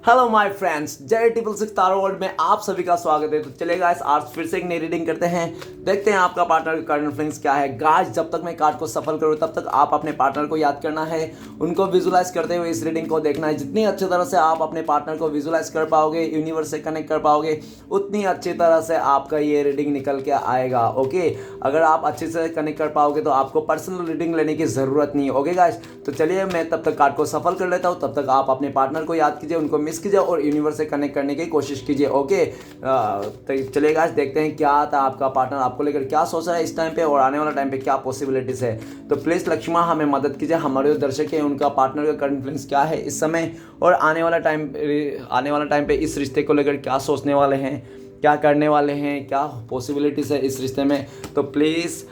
Hello my friends, जय triple six तारो world में आप सभी का स्वागत है। तो चलिए गाइस, आज फिर से एक नई रीडिंग करते हैं। देखते हैं आपका पार्टनर का करंट फीलिंग्स क्या है। गाइस, जब तक मैं कार्ड को सफल करूँ तब तक आप अपने पार्टनर को याद करना है, उनको विजुलाइज करते हुए इस रीडिंग को देखना है। जितनी अच्छी तरह से आप अपने पार्टनर को विजुलाइज कर पाओगे, यूनिवर्स से कनेक्ट कर पाओगे, उतनी अच्छी तरह से आपका ये रीडिंग निकल के आएगा। ओके, अगर आप अच्छे से कनेक्ट कर पाओगे तो आपको पर्सनल रीडिंग लेने की ज़रूरत नहीं है। ओके गाइस, तो चलिए मैं तब तक कार्ड को सफल कर लेता हूँ, तब तक आप अपने पार्टनर को याद कीजिए, उनको मिस कीजिए और यूनिवर्स से कनेक्ट करने की कोशिश कीजिए। ओके, तो चलिए गाइस, देखते हैं क्या था आपका पार्टनर, आपको लेकर क्या सोच रहा है इस टाइम पे और आने वाला टाइम पे क्या पॉसिबिलिटीज है। तो प्लीज़ लक्ष्मा हमें मदद कीजिए, हमारे जो दर्शक हैं उनका पार्टनर का करंट फीलिंग्स क्या है इस समय और आने वाला टाइम पे इस रिश्ते को लेकर क्या सोचने वाले हैं, क्या करने वाले हैं, क्या पॉसिबिलिटीज़ है इस रिश्ते में। तो प्लीज़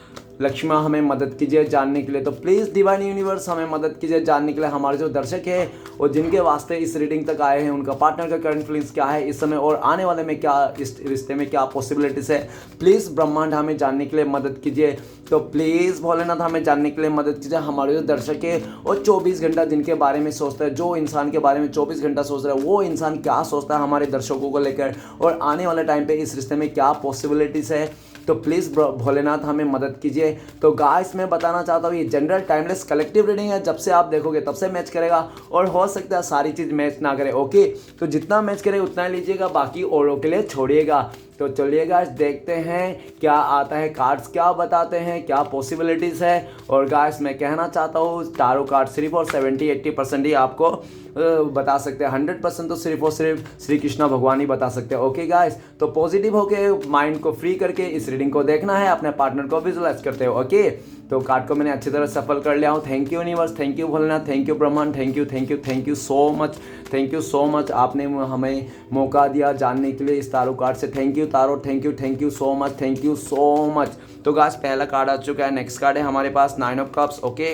लक्ष्मा हमें मदद कीजिए जानने के लिए। तो प्लीज़ डिवाइन यूनिवर्स हमें मदद कीजिए जानने के लिए, हमारे जो दर्शक हैं और जिनके वास्ते इस रीडिंग तक आए हैं उनका पार्टनर का करंट फीलिंग्स क्या है इस समय और आने वाले में क्या, इस रिश्ते में क्या पॉसिबिलिटीज़ है। प्लीज़ ब्रह्मांड हमें जानने के लिए मदद कीजिए। तो प्लीज़ भोलेनाथ हमें जानने के लिए मदद कीजिए। हमारे जो दर्शक है और 24 घंटा जिनके बारे में सोचता है, जो इंसान के बारे में 24 घंटा सोच रहा है, वो इंसान क्या सोचता है हमारे दर्शकों को लेकर और आने वाले टाइम पे इस रिश्ते में क्या पॉसिबिलिटीज़ है। तो प्लीज़ भोलेनाथ हमें मदद कीजिए। तो गाइस, मैं बताना चाहता हूँ ये जनरल टाइमलेस कलेक्टिव रीडिंग है, जब से आप देखोगे तब से मैच करेगा और हो सकता है सारी चीज़ मैच ना करे। ओके, तो जितना मैच करे उतना ही लीजिएगा, बाकी औरों के लिए छोड़िएगा। तो चलिए गाइस, देखते हैं क्या आता है, कार्ड्स क्या बताते हैं, क्या पॉसिबिलिटीज़ है। और गाइस, मैं कहना चाहता हूँ टारो कार्ड सिर्फ और 70-80% ही आपको बता सकते हैं, 100% तो सिर्फ और सिर्फ श्री कृष्णा भगवान ही बता सकते हैं। ओके गाइस, तो पॉजिटिव होके माइंड को फ्री करके इस रीडिंग को देखना है, अपने पार्टनर को विजुअलाइज करते हो। ओके, तो कार्ड को मैंने अच्छी तरह सफल कर लिया हूँ। Thank you universe, thank you Bholenath, thank you ब्रह्मांड, thank you so much, thank you so much. आपने हमें मौका दिया जानने के लिए इस तारो कार्ड से। Thank you tarot, thank you so much, thank you so much. तो गाइस, पहला कार्ड आ चुका है। नेक्स्ट कार्ड है हमारे पास 9 of cups. Okay,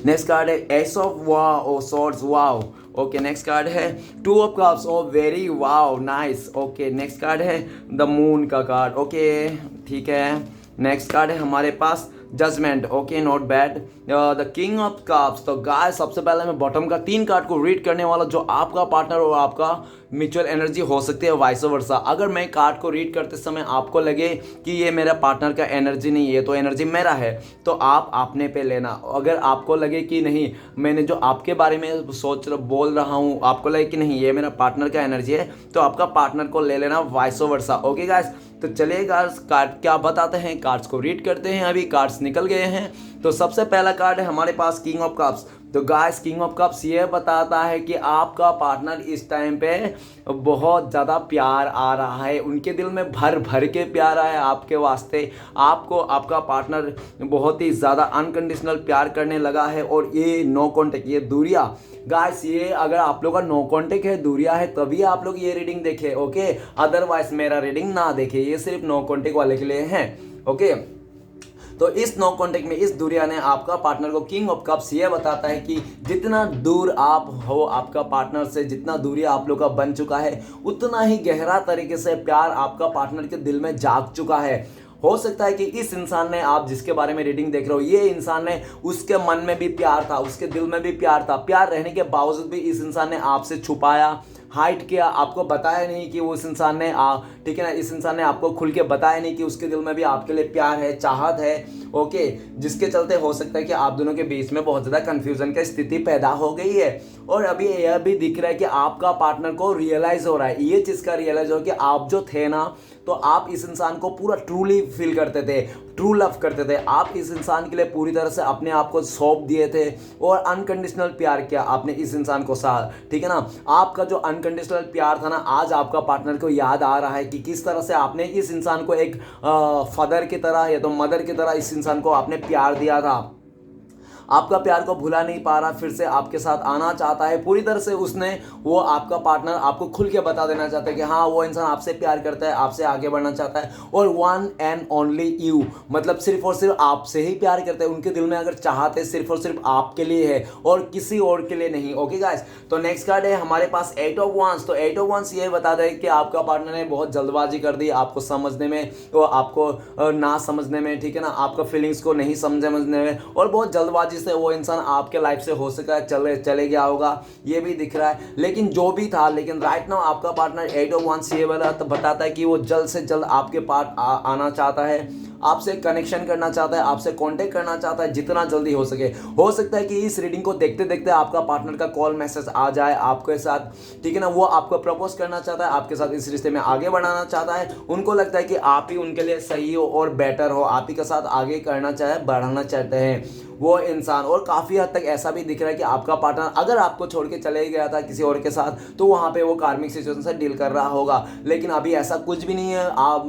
next card है ace of wow swords, wow. Okay, next card है 2 of cups, oh very wow nice. Okay, next card है द मून का कार्ड। ओके, ठीक है। नेक्स्ट कार्ड है हमारे पास judgment. Okay, not bad. The king of cups. तो guys, सबसे पहले मैं बॉटम का 3 कार्ड को रीड करने वाला, जो आपका पार्टनर और आपका म्यूचुअल एनर्जी हो सकती है, वाइस वर्सा। अगर मैं कार्ड को रीड करते समय आपको लगे कि ये मेरा पार्टनर का एनर्जी नहीं, ये तो एनर्जी मेरा है, तो आप अपने पे लेना। अगर आपको लगे कि नहीं, मैंने जो आपके बारे में बोल रहा हूँ, आपको लगे कि नहीं ये मेरा पार्टनर का एनर्जी है, तो आपका पार्टनर को ले लेना, वाइस वर्सा। ओके गाइस, तो चलिए गाइस, कार्ड क्या बताते हैं, कार्ड्स को रीड करते हैं। अभी कार्ड्स निकल गए हैं। तो सबसे पहला कार्ड है हमारे पास किंग ऑफ कप्स। तो गाइस, किंग ऑफ कप्स ये बताता है कि आपका पार्टनर इस टाइम पे बहुत ज़्यादा प्यार आ रहा है, उनके दिल में भर भर के प्यार है आपके वास्ते। आपको आपका पार्टनर बहुत ही ज़्यादा अनकंडीशनल प्यार करने लगा है। और ये नो कॉन्टेक्ट, ये दूरियां गाइस, ये अगर आप लोग का नो कॉन्टेक्ट है, दूरियां है, तभी आप लोग ये रीडिंग देखें। ओके, अदरवाइज मेरा रीडिंग ना देखें, ये सिर्फ नो कॉन्टेक्ट वाले के लिए है। ओके, तो इस नो कॉन्टेक्ट में इस दूरिया ने आपका पार्टनर को, किंग ऑफ कप्स ये बताता है कि जितना दूर आप हो आपका पार्टनर से, जितना दूरी आप लोग का बन चुका है, उतना ही गहरा तरीके से प्यार आपका पार्टनर के दिल में जाग चुका है। हो सकता है कि इस इंसान ने, आप जिसके बारे में रीडिंग देख रहे हो, ये इंसान ने, उसके मन में भी प्यार था, उसके दिल में भी प्यार था। प्यार रहने के बावजूद भी इस इंसान ने आपसे छुपाया, हाइड किया, आपको बताया नहीं कि वो इस इंसान ने ठीक है ना, इस इंसान ने आपको खुल के बताया नहीं कि उसके दिल में भी आपके लिए प्यार है, चाहत है। ओके, जिसके चलते हो सकता है कि आप दोनों के बीच में बहुत ज़्यादा कन्फ्यूजन की स्थिति पैदा हो गई है। और अभी यह भी दिख रहा है कि आपका पार्टनर को रियलाइज़ हो रहा है, ये चीज़ का रियलाइज हो कि आप जो थे ना, तो आप इस इंसान को पूरा ट्रूली फील करते थे, ट्रू लव करते थे। आप इस इंसान के लिए पूरी तरह से अपने आप को सौंप दिए थे और अनकंडीशनल प्यार किया आपने इस इंसान को साथ, ठीक है ना। आपका जो अनकंडीशनल प्यार था ना, आज आपका पार्टनर को याद आ रहा है कि किस तरह से आपने इस इंसान को एक फादर की तरह या तो मदर की तरह इस इंसान को आपने प्यार दिया था। आपका प्यार को भुला नहीं पा रहा, फिर से आपके साथ आना चाहता है पूरी तरह से। उसने, वो आपका पार्टनर आपको खुल के बता देना चाहता है कि हाँ, वो इंसान आपसे प्यार करता है, आपसे आगे बढ़ना चाहता है और वन एंड ओनली यू, मतलब सिर्फ और सिर्फ आपसे ही प्यार करते हैं। उनके दिल में अगर चाहते सिर्फ और सिर्फ आपके लिए है और किसी और के लिए नहीं। ओके गाइस, तो नेक्स्ट कार्ड है हमारे पास 8 ऑफ वांस। तो 8 ऑफ वांस ये बता दे कि आपका पार्टनर ने बहुत जल्दबाजी कर दी आपको समझने में, तो आपको ना समझने में, ठीक है ना, आपका फीलिंग्स को नहीं समझने में, और बहुत जल्दबाजी जल्दबाजी से वो इंसान आपके लाइफ से हो सका है चले गया होगा, ये भी दिख रहा है। लेकिन जो भी था, लेकिन राइट नाउ आपका पार्टनर 8 ऑफ wands ये वाला तो बताता है कि वो जल्द से जल्द आपके पास आना चाहता है, आपसे कनेक्शन करना चाहता है, आपसे कांटेक्ट करना चाहता है जितना जल्दी हो सके। हो सकता है कि इस रीडिंग को देखते देखते आपका पार्टनर का कॉल मैसेज आ जाए आपके साथ, ठीक है ना। वो आपको प्रपोज करना चाहता है, आपके साथ इस रिश्ते में आगे बढ़ाना चाहता है। उनको लगता है कि आप ही उनके लिए सही हो और बेटर हो, आप ही के साथ आगे करना चाहे, बढ़ाना चाहते हैं वो इंसान। और काफ़ी हद तक ऐसा भी दिख रहा है कि आपका पार्टनर अगर आपको छोड़ के चले गया था किसी और के साथ, तो वहाँ पे वो कार्मिक सिचुएशन से डील कर रहा होगा। लेकिन अभी ऐसा कुछ भी नहीं है, आप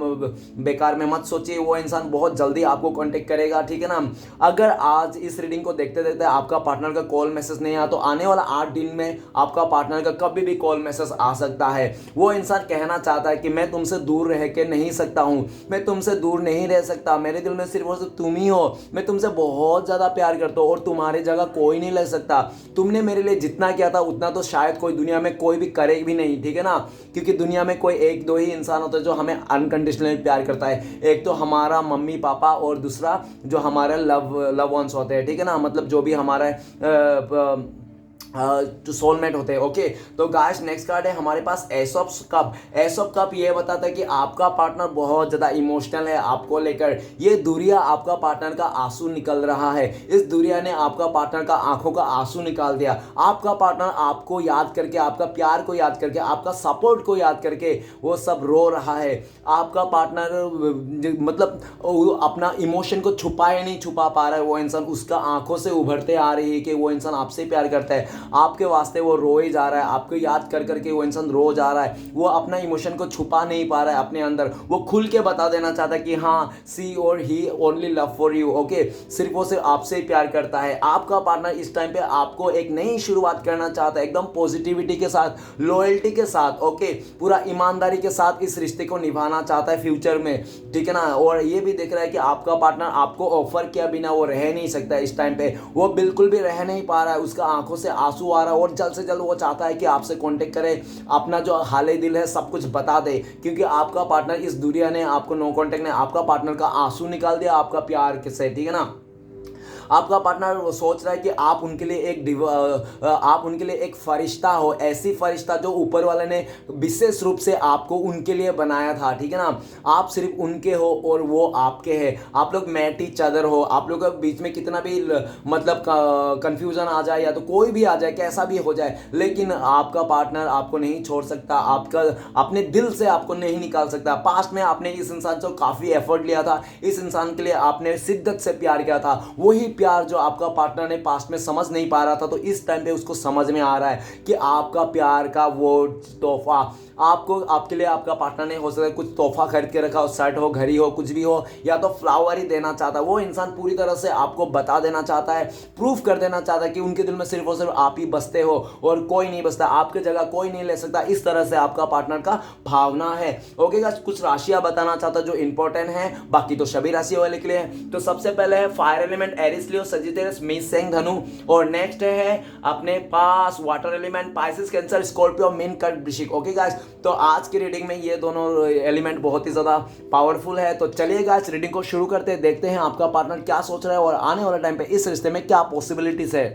बेकार में मत सोचिए, वो इंसान बहुत जल्दी आपको कांटेक्ट करेगा, ठीक है ना। अगर आज इस रीडिंग को देखते देखते आपका पार्टनर का कॉल मैसेज नहीं आया, तो आने वाला 8 दिन में आपका पार्टनर का कभी भी कॉल मैसेज आ सकता है। वो इंसान कहना चाहता है कि मैं तुमसे दूर रह के नहीं सकता हूँ, मैं तुमसे दूर नहीं रह सकता, मेरे दिल में सिर्फ और सिर्फ तुम ही हो, मैं तुमसे बहुत ज़्यादा प्यार करता हूँ और तुम्हारी जगह कोई नहीं ले सकता। तुमने मेरे लिए जितना किया था उतना तो शायद कोई दुनिया में कोई भी करे भी नहीं, ठीक है ना। क्योंकि दुनिया में कोई एक दो ही इंसान होता है जो हमें अनकंडीशनली प्यार करता है। एक तो हमारा मम्मी पापा और दूसरा जो हमारे लव वंस होते हैं, ठीक है ना, मतलब जो भी हमारा जो सोलमेट होते हैं। ओके, तो गाइस नेक्स्ट कार्ड है हमारे पास ace of cup. Ace of cup ये बताता है कि आपका पार्टनर बहुत ज़्यादा इमोशनल है आपको लेकर। ये दूरिया आपका पार्टनर का आंसू निकल रहा है, इस दूरिया ने आपका पार्टनर का आंखों का आंसू निकाल दिया। आपका पार्टनर आपको याद करके, आपका प्यार को याद करके, आपका सपोर्ट को याद करके वो सब रो रहा है। आपका पार्टनर मतलब अपना इमोशन को छुपाए नहीं छुपा पा रहा है वो इंसान, उसका आंखों से उभरते आ रही है कि वो इंसान आपसे प्यार करता है, आपके वास्ते वो रो ही जा रहा है, आपको याद कर करके वो इंसान रो जा रहा है। वो अपना इमोशन को छुपा नहीं पा रहा है अपने अंदर, वो खुल के बता देना चाहता है कि हाँ सी और he only love for you. Okay, सिर्फ वो सिर्फ आपसे ही प्यार करता है। आपका पार्टनर इस टाइम पे आपको एक नई शुरुआत करना चाहता है, एकदम पॉजिटिविटी के साथ, लॉयल्टी के साथ, ओके, पूरा ईमानदारी के साथ इस रिश्ते को निभाना चाहता है फ्यूचर में, ठीक है ना। और ये भी देख रहा है कि आपका पार्टनर आपको ऑफर किया बिना वो रह नहीं सकता इस टाइम पे, वो बिल्कुल भी रह नहीं पा रहा है, उसका आंखों से आंसू आ रहा है और जल्द से जल्द वो चाहता है कि आपसे कांटेक्ट करे, अपना जो हाले दिल है सब कुछ बता दे। क्योंकि आपका पार्टनर इस दुनिया ने आपको नो कांटेक्ट ने आपका पार्टनर का आंसू निकाल दिया आपका प्यार से, ठीक है ना। आपका पार्टनर सोच रहा है कि आप उनके लिए एक फरिश्ता हो, ऐसी फरिश्ता जो ऊपर वाले ने विशेष रूप से आपको उनके लिए बनाया था, ठीक है ना। आप सिर्फ उनके हो और वो आपके हैं, आप लोग मैट ईच अदर हो। आप लोगों के बीच में कितना भी मतलब कंफ्यूजन आ जाए या तो कोई भी आ जाए, कैसा भी हो जाए, लेकिन आपका पार्टनर आपको नहीं छोड़ सकता, आपका अपने दिल से आपको नहीं निकाल सकता। पास्ट में आपने इस इंसान से काफ़ी एफर्ट लिया था, इस इंसान के लिए आपने शिद्दत से प्यार किया था, वही प्यार जो आपका पार्टनर ने पास्ट में समझ नहीं पा रहा था, तो इस टाइम पे उसको समझ में आ रहा है कि आपका प्यार का वो तोहफा आपको, आपके लिए आपका पार्टनर ने हो सकता है कुछ तोहफा खरीद के रखा हो, शर्ट हो, घड़ी हो, कुछ भी हो, या तो फ्लावर ही देना चाहता है। वो इंसान पूरी तरह से आपको बता देना चाहता है, प्रूफ कर देना चाहता है कि उनके दिल में सिर्फ और सिर्फ आप ही बसते हो और कोई नहीं बसता, आपकी जगह कोई नहीं ले सकता। इस तरह से आपका पार्टनर का भावना है। ओके गाइस, कुछ राशियां बताना चाहता जो इंपॉर्टेंट है, बाकी तो सभी राशि वाले के लिए है। तो सबसे पहले है fire element Aries Leo Sagittarius मेष सिंह धनु, और नेक्स्ट है अपने पास water element Pisces Cancer Scorpio मीन कर्क वृश्चिक। ओके गाइस, तो आज की रीडिंग में ये दोनों एलिमेंट बहुत ही ज़्यादा पावरफुल है। तो चलिए गाइस रीडिंग को शुरू करते हैं, देखते हैं आपका पार्टनर क्या सोच रहा है और आने वाले टाइम पे इस रिश्ते में क्या पॉसिबिलिटीज है।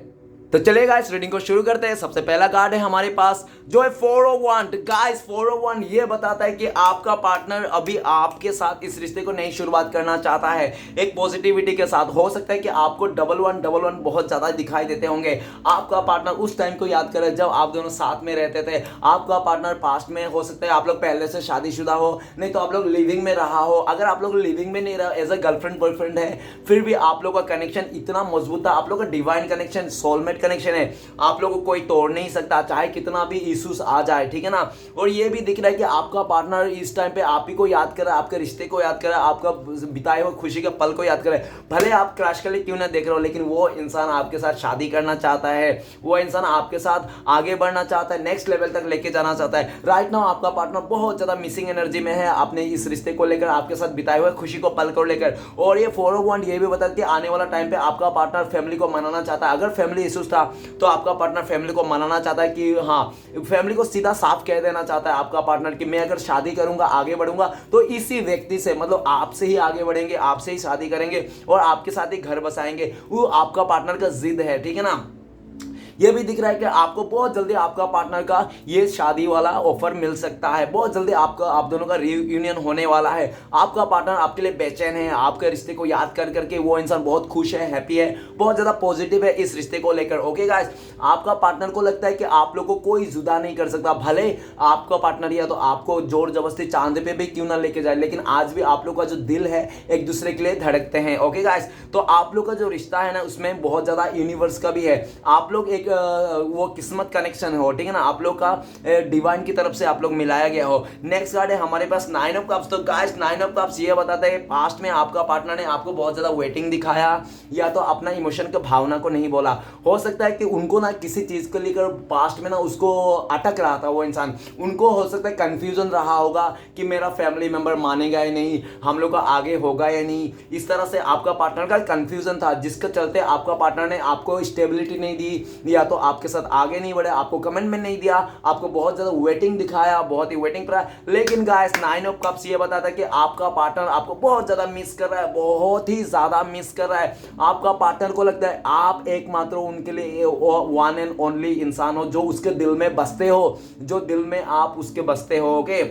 तो चलिए गाइस रीडिंग को शुरू करते हैं। सबसे पहला कार्ड है हमारे पास जो है 4 ऑफ वांड। गाइस 4 ऑफ वांड ये बताता है कि आपका पार्टनर अभी आपके साथ इस रिश्ते को नई शुरुआत करना चाहता है, एक पॉजिटिविटी के साथ। हो सकता है कि आपको डबल वन बहुत ज्यादा दिखाई देते होंगे। आपका पार्टनर उस टाइम को याद करे जब आप दोनों साथ में रहते थे। आपका पार्टनर पास्ट में हो सकता है आप लोग पहले से शादीशुदा हो, नहीं तो आप लोग लिविंग में रहा हो। अगर आप लोग लिविंग में नहीं रहा, एज अ गर्लफ्रेंड बॉयफ्रेंड है, फिर भी आप लोग का कनेक्शन इतना मजबूत था, आप लोग का डिवाइन कनेक्शन, सोलमेट कनेक्शन है, आप लोगों को कोई तोड़ नहीं सकता, चाहे कितना भी इश्यूज आ जाए, ठीक है ना। और ये भी दिख रहा है कि आपका पार्टनर इस टाइम पे आप ही को याद कर रहा है, आपके रिश्ते को याद कर रहा है, आपका बिताए हुए खुशी के पल को याद कर रहा है। भले आप क्रैश के लिए क्यों ना देख रहे हो, लेकिन वो इंसान आपके साथ शादी करना चाहता है, वो इंसान आपके साथ आगे बढ़ना चाहता है, नेक्स्ट लेवल तक लेके जाना चाहता है। राइट नाउ आपका पार्टनर बहुत ज्यादा मिसिंग एनर्जी में है अपने इस रिश्ते को लेकर, आपके साथ बिताए हुए खुशी को पल को लेकर। और ये 4 ऑफ वांड ये भी बताता है कि आने वाला टाइम पे आपका पार्टनर फैमिली को मनाना चाहता है। अगर फैमिली इश्यूज था, तो आपका पार्टनर फैमिली को मनाना चाहता है कि हाँ, फैमिली को सीधा साफ कह देना चाहता है आपका पार्टनर कि मैं अगर शादी करूंगा, आगे बढ़ूंगा तो इसी व्यक्ति से, मतलब आपसे ही आगे बढ़ेंगे, आपसे ही शादी करेंगे और आपके साथ ही घर बसाएंगे। वो आपका पार्टनर का जिद है, ठीक है ना। ये भी दिख रहा है कि आपको बहुत जल्दी आपका पार्टनर का ये शादी वाला ऑफर मिल सकता है, बहुत जल्दी आप दोनों का रियूनियन होने वाला है। आपका पार्टनर आपके लिए बेचैन है, आपके रिश्ते को याद कर करके वो इंसान बहुत खुश है, हैप्पी है, बहुत ज़्यादा पॉजिटिव है इस रिश्ते को लेकर। ओके गाइस, आपका पार्टनर को लगता है कि आप लोग को कोई जुदा नहीं कर सकता, भले आपका पार्टनर या तो आपको जोर जबरदस्ती चांद पे भी क्यों ना लेके जाए, लेकिन आज भी आप लोग का जो दिल है एक दूसरे के लिए धड़कते हैं। ओके गाइस, तो आप लोग का जो रिश्ता है ना उसमें बहुत ज़्यादा यूनिवर्स का भी है, आप लोग एक वो किस्मत कनेक्शन हो, ठीक है ना, आप लोग का डिवाइन की तरफ से आप लोग मिलाया गया हो। नेक्स्ट कार्ड है हमारे पास 9 ऑफ कप्स। तो गाइस 9 ऑफ कप्स ये बताता है पास्ट में आपका पार्टनर ने आपको बहुत ज्यादा वेटिंग दिखाया या तो अपना इमोशन के भावना को नहीं बोला। हो सकता है कि उनको ना किसी चीज को लेकर पास्ट में ना उसको अटक रहा था वो इंसान, उनको हो सकता है कंफ्यूजन रहा होगा कि मेरा फैमिली मेंबर मानेगा या नहीं, हम लोग का आगे होगा या नहीं। इस तरह से आपका पार्टनर का कंफ्यूजन था, जिसके चलते आपका पार्टनर ने आपको स्टेबिलिटी नहीं दी या तो आपके साथ आगे नहीं बढ़े, आपको कमिटमेंट नहीं दिया, आपको बहुत ज्यादा वेटिंग दिखाया, बहुत ही वेटिंग पर। लेकिन गाइस 9 ऑफ कप्स ये बताता है कि आपका पार्टनर आपको बहुत ज्यादा मिस कर रहा है, बहुत ही ज्यादा मिस कर रहा है। आपका पार्टनर को लगता है आप एकमात्र उनके लिए वन एंड ओनली इंसान हो, जो उसके दिल में बसते हो, जो दिल में आप उसके बसते हो। ओके,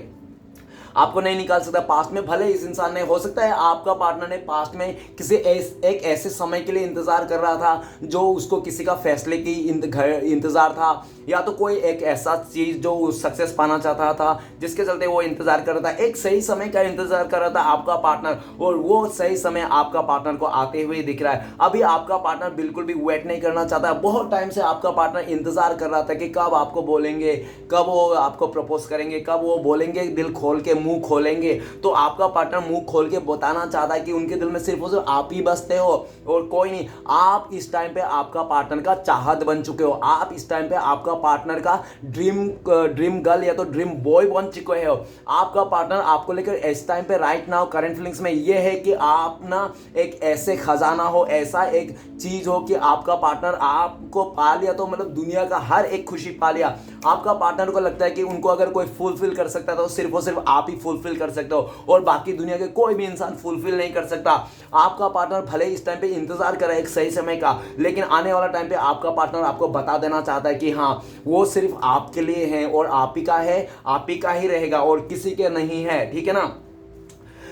आपको नहीं निकाल सकता पास्ट में। भले इस इंसान ने, हो सकता है आपका पार्टनर ने पास्ट में किसी एक ऐसे समय के लिए इंतजार कर रहा था जो उसको किसी का फैसले की इंतजार था, या तो कोई एक ऐसा चीज जो सक्सेस पाना चाहता था जिसके चलते वो इंतजार कर रहा था, एक सही समय का इंतजार कर रहा था आपका पार्टनर, और वो सही समय आपका पार्टनर को आते हुए दिख रहा है। अभी आपका पार्टनर बिल्कुल भी वेट नहीं करना चाहता, बहुत टाइम से आपका पार्टनर इंतजार कर रहा था कि कब आपको बोलेंगे, कब वो आपको प्रपोज करेंगे, कब वो बोलेंगे, दिल खोल के मुंह खोलेंगे। तो आपका पार्टनर मुंह खोल के बताना चाहता है कि उनके दिल में सिर्फ और सिर्फ आप ही बसते हो और कोई नहीं। आप इस टाइम पे आपका पार्टनर का चाहत बन चुके हो, आप इस टाइम पे आपका पार्टनर का ड्रीम गर्ल या तो ड्रीम बॉय बन चुके हो। आपका पार्टनर आपको लेकर इस टाइम पे राइट नाउ करंट फीलिंग्स में ये है कि आप ना एक ऐसे खजाना हो, ऐसा एक चीज हो कि आपका पार्टनर आपको पा लिया तो मतलब दुनिया का हर एक खुशी पा लिया। आपका पार्टनर को लगता है कि उनको अगर कोई फुलफिल कर सकता है तो सिर्फ और सिर्फ आप ही फुलफिल कर सकते हो और बाकी दुनिया के कोई भी इंसान फुलफिल नहीं कर सकता। आपका पार्टनर भले इस टाइम पे इंतजार कर रहा है एक सही समय का, लेकिन आने वाला टाइम पे आपका पार्टनर आपको बता देना चाहता है कि हाँ, वो सिर्फ आपके लिए है और आप ही का है, आप ही का ही रहेगा और किसी के नहीं है, ठीक है ना।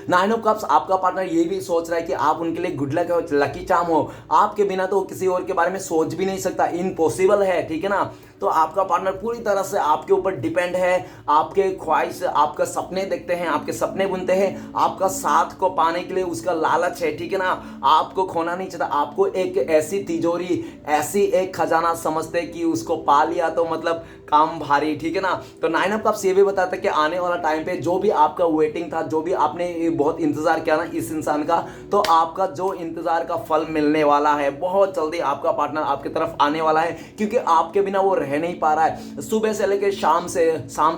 9 ऑफ कप्स, आपका पार्टनर ये भी सोच रहा है कि आप उनके लिए गुड लक हो, लकी चार्म हो, आपके बिना तो किसी और के बारे में सोच भी नहीं सकता, इम्पॉसिबल है, ठीक है ना। तो आपका पार्टनर पूरी तरह से आपके ऊपर डिपेंड है, आपके ख्वाहिश, आपका सपने देखते हैं, आपके सपने बुनते हैं, आपका साथ को पाने के लिए उसका लालच है, ठीक है ना। आपको खोना नहीं चाहता, आपको एक ऐसी तिजोरी, ऐसी एक खजाना समझते कि उसको पा लिया तो मतलब काम भारी, ठीक है ना। तो 9 ऑफ कप्स ये भी बताता है कि आने वाला टाइम पे जो भी आपका वेटिंग था, जो भी आपने बहुत इंतजार किया ना इस इंसान का, तो आपका जो इंतजार का फल मिलने वाला है, बहुत जल्दी आपका पार्टनर आपकी तरफ आने वाला है, क्योंकि आपके बिना वो रह नहीं पा रहा है। सुबह से लेकर शाम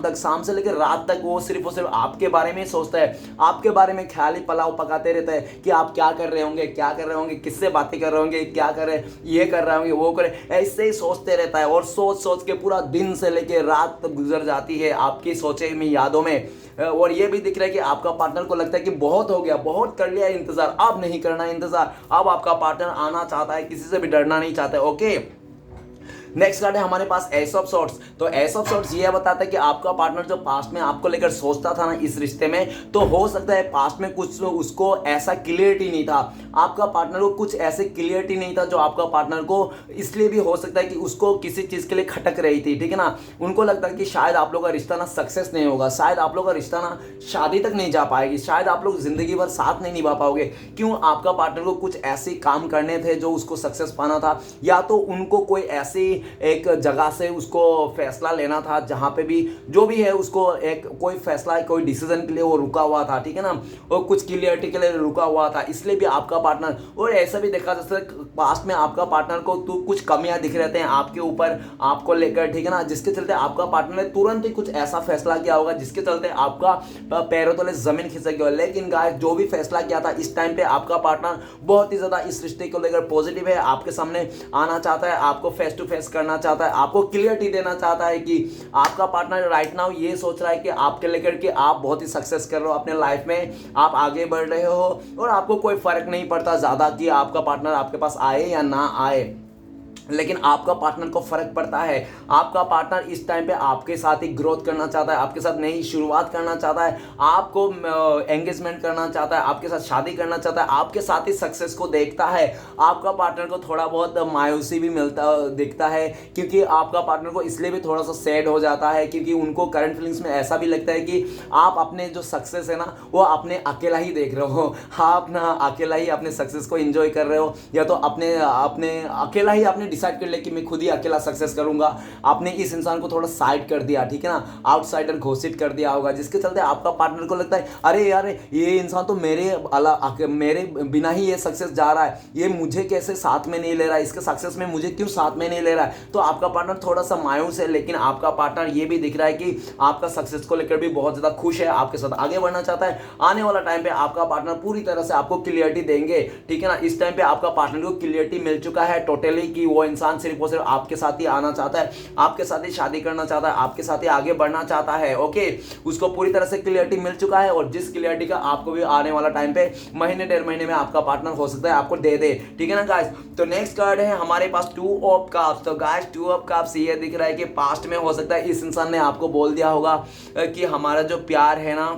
तक, शाम से लेकर रात तक वो सिर्फ और सिर्फ आपके बारे में सोचता है, आपके बारे में ख्याली पलाव पकाते रहता है कि आप क्या कर रहे होंगे, क्या कर रहे होंगे, किससे बातें कर रहे होंगे, क्या कर रहे, ये कर रहे होंगे, वो करे, ऐसे ही सोचते रहता है और सोच सोच के पूरा दिन से लेकर रात तक गुजर जाती है आपकी सोचे में, यादों में। और ये भी दिख रहा है कि आपका पार्टनर को लगता है कि बहुत हो गया, बहुत कर लिया इंतजार, अब नहीं करना इंतजार। अब आपका पार्टनर आना चाहता है, किसी से भी डरना नहीं चाहता है। ओके, नेक्स्ट कार्ड है हमारे पास एस ऑफ सॉर्ड्स। तो एस ऑफ सॉर्ड्स ये बताता है कि आपका पार्टनर जो पास्ट में आपको लेकर सोचता था ना इस रिश्ते में, तो हो सकता है पास्ट में कुछ उसको ऐसा क्लियरिटी नहीं था, आपका पार्टनर को कुछ ऐसे क्लियरिटी नहीं था जो आपका पार्टनर को, इसलिए भी हो सकता है कि उसको किसी चीज के लिए खटक रही थी, ठीक है ना। उनको लगता है कि शायद आप लोग का रिश्ता ना सक्सेस नहीं होगा, शायद आप लोग का रिश्ता ना शादी तक नहीं जा पाएगी, शायद आप लोग जिंदगी भर साथ नहीं निभा पाओगे। क्यों? आपका पार्टनर को कुछ ऐसे काम करने थे जो उसको सक्सेस पाना था, या तो उनको कोई ऐसी एक जगह से उसको फैसला लेना था, जहाँ पे भी जो भी है उसको एक कोई फैसला कोई डिसीजन के लिए वो रुका हुआ था, ठीक है ना, और कुछ क्लियरिटी के लिए रुका हुआ था, इसलिए भी आपका पार्टनर। और ऐसा भी देखा जैसे पास्ट में आपका पार्टनर को तो कुछ कमियां दिख रहते हैं आपके ऊपर, आपको लेकर, ठीक है ना, जिसके चलते आपका पार्टनर ने तुरंत ही कुछ ऐसा फैसला किया होगा जिसके चलते आपका पैरों तले जमीन खिसक गया। लेकिन गाइस जो भी फैसला किया था इस टाइम पे आपका पार्टनर बहुत ही ज्यादा इस रिश्ते को लेकर पॉजिटिव है, आपके सामने आना चाहता है, आपको फेस टू फेस करना चाहता है, आपको क्लियरिटी देना चाहता है कि आपका पार्टनर राइट नाउ ये सोच रहा है कि आपके लेकर के आप बहुत ही सक्सेस कर रहे हो अपने लाइफ में, आप आगे बढ़ रहे हो और आपको कोई फर्क नहीं पड़ता ज्यादा कि आपका पार्टनर आपके पास आए या ना आए। लेकिन आपका पार्टनर को फर्क पड़ता है, आपका पार्टनर इस टाइम पे आपके साथ ही ग्रोथ करना चाहता है, आपके साथ नई शुरुआत करना चाहता है, आपको एंगेजमेंट करना चाहता है, आपके साथ शादी करना चाहता है, आपके साथ ही सक्सेस को देखता है। आपका पार्टनर को थोड़ा बहुत मायूसी भी दिखता है, क्योंकि आपका पार्टनर को इसलिए भी थोड़ा सा सैड हो जाता है क्योंकि उनको करंट फीलिंग्स में ऐसा भी लगता है कि आप अपने जो सक्सेस है ना वो अपने अकेला ही देख रहे हो, आप ना अकेला ही अपने सक्सेस को एंजॉय कर रहे हो, या तो अपने अपने अकेला ही आपने डिसाइड कर लिया कि मैं खुद ही अकेला सक्सेस करूंगा। आपने इस इंसान को थोड़ा साइड कर दिया, ठीक है ना, आउटसाइडर घोषित कर दिया होगा, जिसके चलते आपका पार्टनर को लगता है अरे यार ये इंसान तो मेरे बिना ही ये सक्सेस जा रहा है, ये मुझे कैसे साथ में नहीं ले रहा है, इसके सक्सेस में मुझे क्यों साथ में नहीं ले रहा है। तो आपका पार्टनर थोड़ा सा मायूस है, लेकिन आपका पार्टनर ये भी दिख रहा है कि आपका सक्सेस को लेकर भी बहुत ज्यादा खुश है, आपके साथ आगे बढ़ना चाहता है। आने वाला टाइम पे आपका पार्टनर पूरी तरह से आपको क्लियरिटी देंगे, ठीक है ना। इस टाइम पे आपका पार्टनर को क्लियरिटी मिल चुका है टोटली कि वो इंसान सिर्फ और सिर्फ आपके साथ ही आना चाहता है, आपके साथ ही शादी करना चाहता है, आपके साथ ही आगे बढ़ना चाहता है। ओके, उसको पूरी तरह से क्लियरिटी मिल चुका है, और जिस क्लियरिटी का आपको भी आने वाला टाइम पे महीने डेढ़ महीने में आपका पार्टनर हो सकता है आपको दे दे, ठीक है ना गाइस। तो नेक्स्ट कार्ड है हमारे पास 2 ऑफ कप्स। तो गाइस 2 ऑफ कप्स ये दिख रहा है कि पास्ट में हो सकता है इस इंसान ने आपको बोल दिया होगा कि हमारा जो प्यार है ना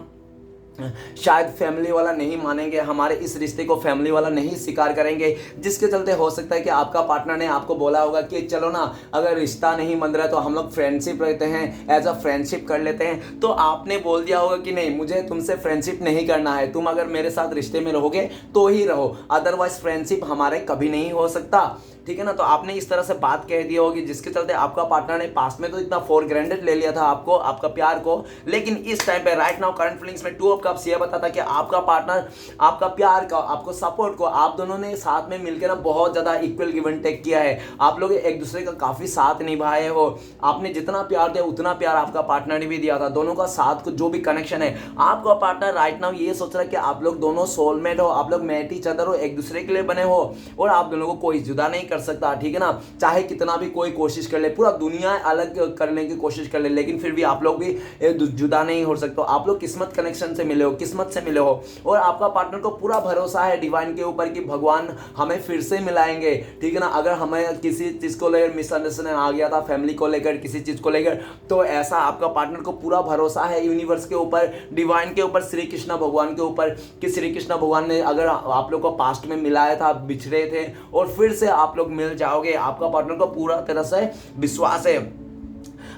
शायद फैमिली वाला नहीं मानेंगे, हमारे इस रिश्ते को फैमिली वाला नहीं स्वीकार करेंगे, जिसके चलते हो सकता है कि आपका पार्टनर ने आपको बोला होगा कि चलो ना अगर रिश्ता नहीं बन रहा है तो हम लोग फ्रेंडशिप रहते हैं, एज अ फ्रेंडशिप कर लेते हैं। तो आपने बोल दिया होगा कि नहीं मुझे तुमसे फ्रेंडशिप नहीं करना है, तुम अगर मेरे साथ रिश्ते में रहोगे तो ही रहो, अदरवाइज फ्रेंडशिप हमारे कभी नहीं हो सकता, ठीक है ना। तो आपने इस तरह से बात कह दी होगी, जिसके चलते आपका पार्टनर ने पास्ट में तो इतना फॉर ग्रांटेड ले लिया था आपको, आपका प्यार को, लेकिन इस टाइम पे राइट नाउ करंट फीलिंग्स में 2 ऑफ कप्स ये बताता कि आपका पार्टनर आपका प्यार का, आपको सपोर्ट को, आप दोनों ने साथ में मिलकर ना बहुत ज्यादा इक्वल गिव एंड टेक किया है, आप लोग एक दूसरे का काफी साथ निभाए हो, आपने जितना प्यार दिया उतना प्यार आपका पार्टनर ने भी दिया था, दोनों का साथ को जो भी कनेक्शन है। आपका पार्टनर राइट नाउ ये सोच रहा है कि आप लोग दोनों सोलमेट हो, आप लोग मेट ईच अदर हो, एक दूसरे के लिए बने हो, और आप दोनों को कोई जुदा नहीं कर सकता, ठीक है ना। चाहे कितना भी कोई कोशिश कर ले, पूरा दुनिया अलग करने की कोशिश कर ले, लेकिन फिर भी आप लोग भी जुदा नहीं हो सकते। आप लोग किस्मत कनेक्शन से मिले हो, किस्मत से मिले हो, और आपका पार्टनर को पूरा भरोसा है डिवाइन के ऊपर कि भगवान हमें फिर से मिलाएंगे, ठीक है ना। अगर हमें किसी चीज को लेकर मिसअंडरस्टैंडिंग आ गया था, फैमिली को लेकर, किसी चीज को लेकर, तो ऐसा आपका पार्टनर को पूरा भरोसा है यूनिवर्स के ऊपर, डिवाइन के ऊपर, श्री कृष्ण भगवान के ऊपर, कि श्री कृष्ण भगवान ने अगर आप लोग को पास्ट में मिलाया था, बिछड़े थे और फिर से आप लोग मिल जाओगे, आपका पार्टनर को पूरा तरह से विश्वास है।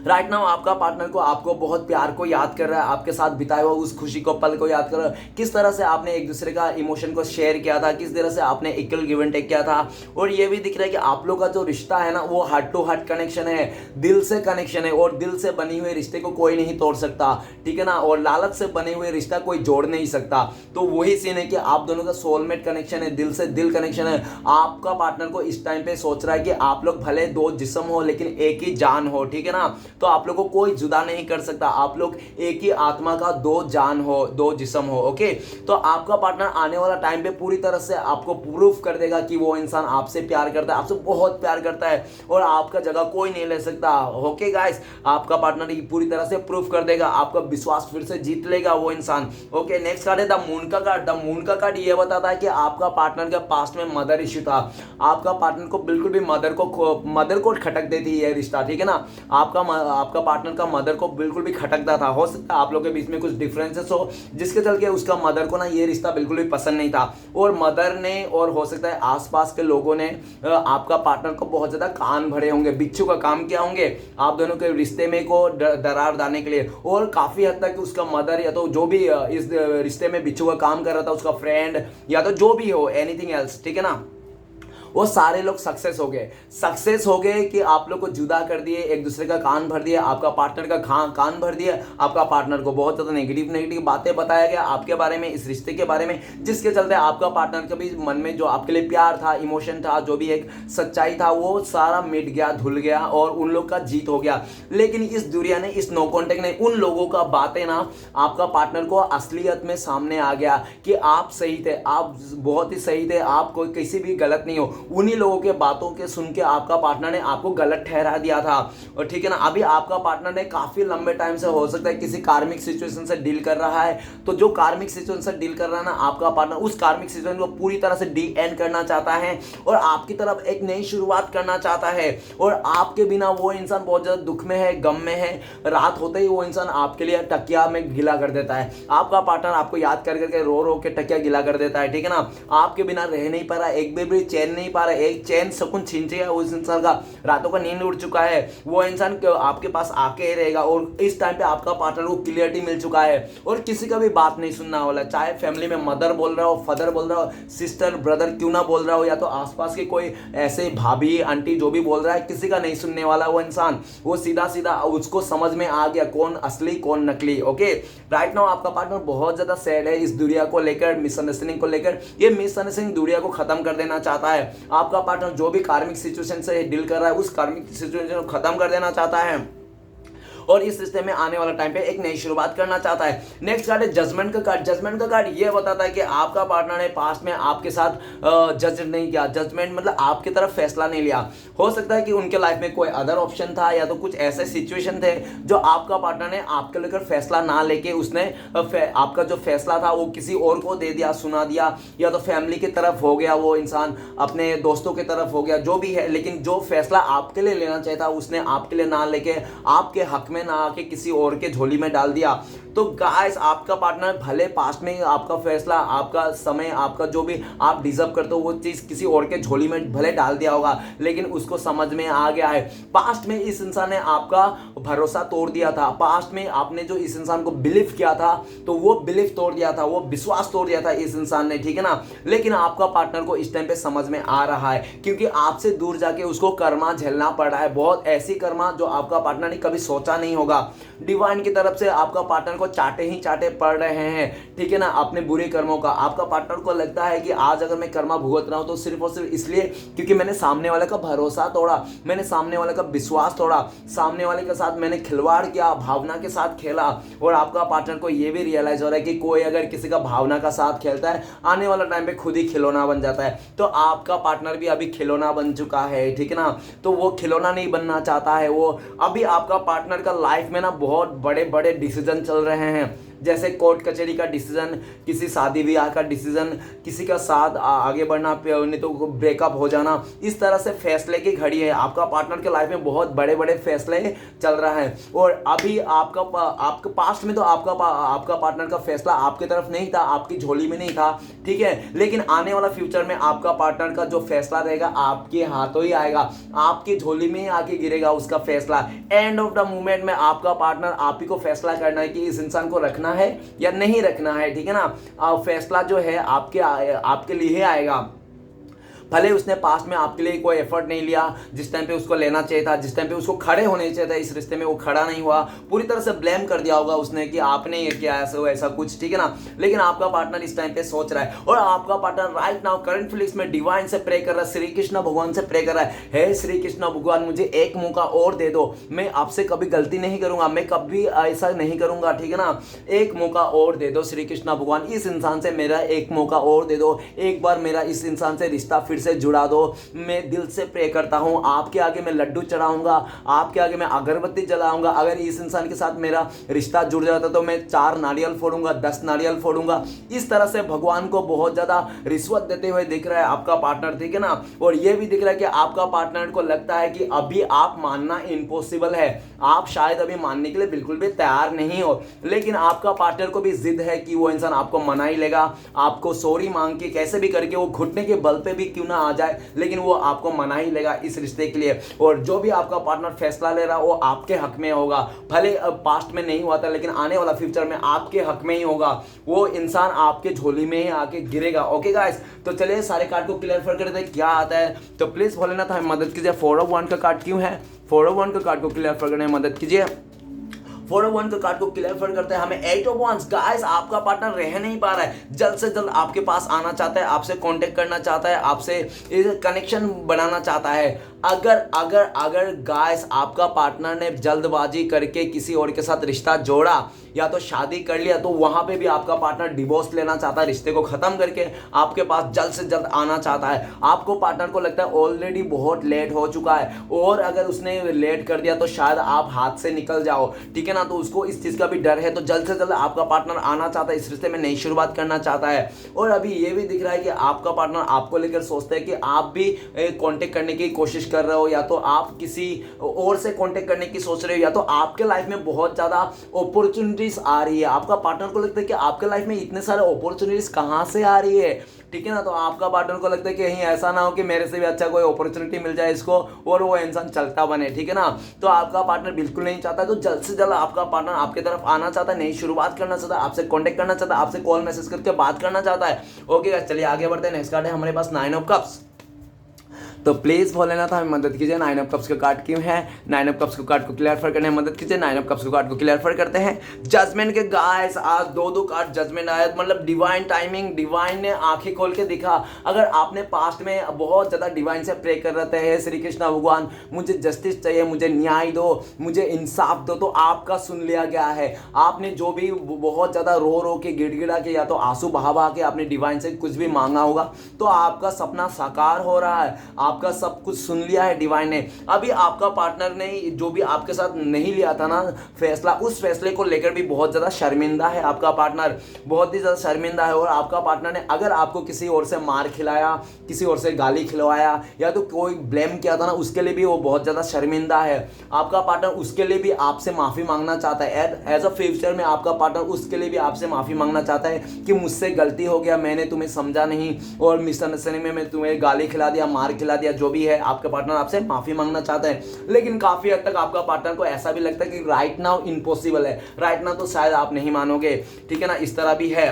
राइट नाउ आपका पार्टनर को आपको बहुत प्यार को याद कर रहा है, आपके साथ बिताए हुआ उस खुशी को, पल को याद कर रहा है, किस तरह से आपने एक दूसरे का इमोशन को शेयर किया था, किस तरह से आपने इक्वल गिव एंड टेक किया था। और ये भी दिख रहा है कि आप लोग का जो रिश्ता है ना वो हार्ट टू हार्ट कनेक्शन है, दिल से कनेक्शन है, और दिल से बने हुए रिश्ते को कोई नहीं तोड़ सकता, ठीक है ना, और लालच से बने हुए रिश्ता कोई जोड़ नहीं सकता। तो वही सीन है कि आप दोनों का सोलमेट कनेक्शन है, दिल से दिल कनेक्शन है। आपका पार्टनर को इस टाइम पे सोच रहा है कि आप लोग भले 2 जिस्म हो लेकिन एक ही जान हो, ठीक है ना। तो आप लोगों को कोई जुदा नहीं कर सकता, आप लोग एक ही आत्मा का 2 जान हो, 2 जिस्म हो। ओके, तो आपका पार्टनर आने वाला टाइम पे पूरी तरह से आपको प्रूफ कर देगा कि वो इंसान आपसे प्यार करता है, आपसे बहुत प्यार करता है, और आपका जगह कोई नहीं ले सकता। ओके गाइस, आपका पार्टनर पूरी तरह से प्रूफ कर देगा, आपका विश्वास फिर से जीत लेगा वो इंसान। ओके, नेक्स्ट कार्ड है द मून का कार्ड। द मून का कार्ड ये बताता है कि आपका पार्टनर के पास्ट में मदर इश्यू था, आपका पार्टनर को बिल्कुल भी मदर को खटक देती है रिश्ता, ठीक है ना। आपका पार्टनर का मदर को बिल्कुल भी खटकता था, हो सकता है आप लोग के बीच में कुछ डिफरेंसेस हो, जिसके चलते उसका मदर को ना ये रिश्ता बिल्कुल भी पसंद नहीं था, और मदर ने और हो सकता है आसपास के लोगों ने आपका पार्टनर को बहुत ज्यादा कान भरे होंगे, बिच्छू का काम किया होंगे आप दोनों के रिश्ते में को दरार डालने के लिए। और काफी हद तक उसका मदर या तो जो भी इस रिश्ते में बिच्छू का काम कर रहा था, उसका फ्रेंड या तो जो भी हो, एनीथिंग एल्स, ठीक है ना, वो सारे लोग सक्सेस हो गए कि आप लोग को जुदा कर दिए, एक दूसरे का कान भर दिया, आपका पार्टनर का कान भर दिया, आपका पार्टनर को बहुत ज़्यादा नेगेटिव बातें बताया गया आपके बारे में, इस रिश्ते के बारे में, जिसके चलते आपका पार्टनर के भी मन में जो आपके लिए प्यार था, इमोशन था, जो भी एक सच्चाई था, वो सारा मिट गया, धुल गया और उन लोग का जीत हो गया। लेकिन इस दुनिया ने, इस नो कॉन्टेक्ट ने उन लोगों का बातें ना आपका पार्टनर को असलियत में सामने आ गया कि आप सही थे, आप बहुत ही सही थे, आप कोई किसी भी गलत नहीं हो। उन्हीं लोगों के बातों के सुन के आपका पार्टनर ने आपको गलत ठहरा दिया था। और ठीक है ना, अभी आपका पार्टनर ने काफी लंबे टाइम से हो सकता है किसी कार्मिक सिचुएशन से डील कर रहा है, तो जो कार्मिक सिचुएशन से डील कर रहा है ना आपका पार्टनर, उस कार्मिक सिचुएशन को पूरी तरह से डी एंड करना चाहता है और आपकी तरफ एक नई शुरुआत करना चाहता है। और आपके बिना वो इंसान बहुत ज्यादा दुख में है, गम में है, रात होते ही वो इंसान आपके लिए तकिया में गिला कर देता है। आपका पार्टनर आपको याद कर करके रो रो के तकिया गिला कर देता है, ठीक है ना, आपके बिना रह नहीं पा रहा, एक भी चैन नहीं पा रहा, एक चैन सुकून छीन गया उस इंसान का, रातों का नींद उड़ चुका है, वो इंसान आपके पास आके ही रहेगा। और इस टाइम पे आपका पार्टनर को क्लियरिटी मिल चुका है और किसी का भी बात नहीं सुनना वाला, चाहे फैमिली में मदर बोल रहा हो, फादर बोल रहा हो, सिस्टर ब्रदर क्यों ना बोल रहा हो, या तो आसपास के कोई ऐसे भाभी आंटी जो भी बोल रहा है, किसी का नहीं सुनने वाला वो इंसान, वो सीधा सीधा उसको समझ में आ गया कौन असली कौन नकली। ओके, राइट नाउ आपका पार्टनर बहुत ज्यादा सैड है इस दुनिया को लेकर, मिसअंडरस्टैंडिंग को लेकर। ये मिसअंडरस्टैंडिंग दुनिया को खत्म कर देना चाहता है। आपका पार्टनर जो भी कार्मिक सिचुएशन से डील कर रहा है, उस कार्मिक सिचुएशन को खत्म कर देना चाहता है और इस रिश्ते में आने वाला टाइम पे एक नई शुरुआत करना चाहता है। नेक्स्ट कार्ड है जजमेंट का कार्ड। जजमेंट का कार्ड ये बताता है कि आपका पार्टनर ने पास्ट में आपके साथ जज नहीं किया, जजमेंट मतलब आपकी तरफ फैसला नहीं लिया। हो सकता है कि उनके लाइफ में कोई अदर ऑप्शन था या तो कुछ ऐसे सिचुएशन थे जो आपका पार्टनर ने आपके लेकर फैसला ना लेके उसने आपका जो फैसला था वो किसी और को दे दिया, सुना दिया, या तो फैमिली की तरफ हो गया, वो इंसान अपने दोस्तों की तरफ हो गया, जो भी है, लेकिन जो फैसला आपके लिए लेना चाहिए था उसने आपके लिए ना लेके आपके हक में ना आके किसी और के झोली में डाल दिया। तो गाइस, आपका पार्टनर भले पास्ट में आपका फैसला, आपका समय, आपका जो भी आप डिजर्व करते हो वो चीज किसी और के झोली में भले डाल दिया होगा, लेकिन उसको समझ में आ गया है। पास्ट में इस इंसान ने आपका भरोसा तोड़ दिया था, पास्ट में आपने जो इस इंसान को बिलीव किया था तो वो बिलीव तोड़ दिया था, वो विश्वास तोड़ दिया था इस इंसान ने, ठीक है ना। लेकिन आपका पार्टनर को इस टाइम पे समझ में आ रहा है क्योंकि आपसे दूर जाके उसको कर्मा झेलना पड़ रहा है, बहुत ऐसी कर्मा जो आपका पार्टनर ने कभी सोचा नहीं होगा। डिवाइन की तरफ से आपका पार्टनर को चाटे ही चाटे पड़ रहे हैं, ठीक है ना, अपने बुरे कर्मों का। आपका पार्टनर को लगता है कि आज अगर मैं कर्मा भुगत रहा हूं तो सिर्फ और सिर्फ इसलिए क्योंकि मैंने सामने वाले का भरोसा तोड़ा, मैंने सामने वाले का विश्वास तोड़ा, सामने वाले के साथ मैंने खिलवाड़ किया, भावना के साथ खेला। और आपका पार्टनर को यह भी रियलाइज हो रहा है कि कोई अगर किसी का भावना का साथ खेलता है, आने वाला टाइम पे खुद ही खिलौना बन जाता है। तो आपका पार्टनर भी अभी खिलौना बन चुका है, ठीक है ना, तो वो खिलौना नहीं बनना चाहता है। वो अभी आपका पार्टनर का लाइफ में ना बहुत बड़े बड़े डिसीजन चल रहे हैं, जैसे कोर्ट कचहरी का डिसीजन, किसी शादी ब्याह का डिसीजन, किसी का साथ आगे बढ़ना, नहीं तो ब्रेकअप हो जाना, इस तरह से फैसले की घड़ी है। आपका पार्टनर के लाइफ में बहुत बड़े बड़े फैसले चल रहा है। और अभी आपके पास्ट में तो आपका पार्टनर का फैसला आपकी तरफ नहीं था, आपकी झोली में नहीं था, ठीक है, लेकिन आने वाला फ्यूचर में आपका पार्टनर का जो फैसला रहेगा आपके हाथों ही आएगा, आपकी झोली में ही आके गिरेगा उसका फैसला। एंड ऑफ द मूवमेंट में आपका पार्टनर आप ही को फैसला करना है कि इस इंसान को रखना है या नहीं रखना है, ठीक है ना। फैसला जो है आपके लिए ही आएगा। भले उसने पास्ट में आपके लिए कोई एफर्ट नहीं लिया, जिस टाइम पे उसको लेना चाहिए था, जिस टाइम पे उसको खड़े होने चाहिए था इस रिश्ते में, वो खड़ा नहीं हुआ, पूरी तरह से ब्लेम कर दिया होगा उसने कि आपने ये किया ऐसा कुछ, ठीक है ना। लेकिन आपका पार्टनर इस टाइम पे सोच रहा है और आपका partner right now current Felix में डिवाइन से प्रे कर रहा है, श्री कृष्ण भगवान से प्रे कर रहा है, हे श्री कृष्ण भगवान मुझे एक मौका और दे दो, मैं आपसे कभी गलती नहीं करूंगा, मैं कभी ऐसा नहीं करूंगा, ठीक है ना, एक मौका और दे दो श्री कृष्ण भगवान, इस इंसान से मेरा एक मौका और दे दो, एक बार मेरा इस इंसान से रिश्ता फिर से जुड़ा दो। मैं दिल से प्रे करता हूं, आपके आगे मैं लड्डू चढ़ाऊंगा, आपके आगे मैं अगरबत्ती जलाऊंगा। अगर इस इंसान के साथ मेरा रिश्ता जुड़ जाता तो मैं 4 नारियल फोड़ूंगा, 10 नारियल फोड़ूंगा। इस तरह से भगवान को बहुत ज्यादा रिश्वत देते हुए दिख रहा है आपका पार्टनर, ठीक है ना। और यह भी दिख रहा है कि आपका पार्टनर को लगता है कि अभी आप मानना इम्पॉसिबल है, आप शायद अभी मानने के लिए बिल्कुल भी तैयार नहीं हो, लेकिन आपका पार्टनर को भी जिद है कि वो इंसान आपको मना ही लेगा। आपको सॉरी मांग के कैसे भी करके वो घुटने के बल पे भी क्यों ना आ जाए, लेकिन वो आपको मना ही लेगा इस रिश्ते के लिए। और जो भी आपका पार्टनर फैसला ले रहा वो आपके हक में होगा, भले पास्ट में नहीं हुआ था लेकिन आने वाला फ्यूचर में आपके हक में ही होगा। वो इंसान आपके झोली में ही आके गिरेगा। ओके गाइस, तो चलिए सारे कार्ड को क्लियर करते हैं क्या आता है। तो प्लीज भोलेनाथ हमें मदद कीजिए। 4 ऑफ 1 का कार्ड क्यों है? 4 ऑफ 1 का कार्ड को क्लियर करने में मदद कीजिए। 4 ऑफ 1 का कार्ड को क्लियर करते हैं हमें 8 ऑफ wands। गाइस, आपका पार्टनर रह नहीं पा रहा है, जल्द से जल्द आपके पास आना चाहता है, आपसे कांटेक्ट करना चाहता है, आपसे कनेक्शन बनाना चाहता है। अगर अगर अगर गाइस आपका पार्टनर ने जल्दबाजी करके किसी और के साथ रिश्ता जोड़ा या तो शादी कर लिया, तो वहां पे भी आपका पार्टनर डिवोर्स लेना चाहता है, रिश्ते को खत्म करके आपके पास जल्द से जल्द आना चाहता है। आपको पार्टनर को लगता है ऑलरेडी बहुत लेट हो चुका है, और अगर उसने लेट कर दिया तो शायद आप हाथ से निकल जाओ, ठीक है ना। तो उसको इस चीज का भी डर है, तो जल्द से जल्द आपका पार्टनर आना चाहता है, इस रिश्ते में नई शुरुआत करना चाहता है। और अभी ये भी दिख रहा है कि आपका पार्टनर आपको लेकर सोचता है कि आप भी कांटेक्ट करने की कोशिश कर रहे हो, या तो आप किसी और से कांटेक्ट करने की सोच रहे हो, या तो आपके लाइफ में बहुत ज्यादा अपॉर्चुनिटीज आ रही है। आपका पार्टनर को लगता है कि आपके लाइफ में इतने सारे अपॉर्चुनिटीज कहां से आ रही है, ठीक है ना। तो आपका पार्टनर को लगता है कि कहीं ऐसा ना हो कि मेरे से भी अच्छा कोई अपॉर्चुनिटी मिल जाए इसको और वो इंसान चलता बने, ठीक है ना। तो आपका पार्टनर बिल्कुल नहीं चाहता, तो जल्द से जल्द आपका पार्टनर आपकी तरफ आना चाहता है, नई शुरुआत करना चाहता है, आपसे कांटेक्ट करना चाहता है, आपसे कॉल मैसेज करके बात करना चाहता है। ओके, चलिए आगे बढ़ते हैं। नेक्स्ट कार्ड है हमारे पास 9 ऑफ कप्स। तो प्लीज भोलेनाथ हमें मदद कीजिए। 9 ऑफ कप्स का कार्ड क्यों है? 9 ऑफ कप्स को कार्ड को क्लियर करने में मदद कीजिए। 9 ऑफ कप्स को कार्ड को क्लियर करते हैं जजमेंट के। गाइस, आज दो कार्ड जजमेंट आया, मतलब डिवाइन टाइमिंग, डिवाइन ने आंखें खोल के दिखा। अगर आपने पास्ट में बहुत ज्यादा डिवाइन से प्रे कर रहे थे, श्री कृष्ण भगवान मुझे जस्टिस चाहिए, मुझे न्याय दो, मुझे इंसाफ दो, तो आपका सुन लिया गया है। आपने जो भी बहुत ज्यादा रो के गिड़गिड़ा के या तो आंसू बहा के आपने डिवाइन से कुछ भी मांगा होगा, तो आपका सपना साकार हो रहा है। आपका सब कुछ सुन लिया है डिवाइन ने। अभी आपका पार्टनर ने जो भी आपके साथ नहीं लिया था ना फैसला, उस फैसले को लेकर भी बहुत ज्यादा शर्मिंदा है। आपका पार्टनर बहुत ही ज्यादा शर्मिंदा है, और आपका पार्टनर ने अगर आपको किसी और से मार खिलाया, किसी और से गाली खिलवाया, या तो कोई ब्लेम किया था ना, उसके लिए भी वो बहुत ज्यादा शर्मिंदा है। आपका पार्टनर उसके लिए भी आपसे माफी मांगना चाहता है। एज अ फ्यूचर में आपका पार्टनर उसके लिए भी आपसे माफी मांगना चाहता है कि मुझसे गलती हो गया, मैंने तुम्हें समझा नहीं, और मिसअंडरस्टैंडिंग में मैं तुम्हें गाली खिला दिया, मार खिला दिया, जो भी है आपका पार्टनर आपसे माफी मांगना चाहता है। लेकिन काफी हद तक आपका पार्टनर को ऐसा भी लगता है कि राइट नाउ इम्पॉसिबल है, राइट नाउ तो शायद आप नहीं मानोगे, ठीक है ना, इस तरह भी है।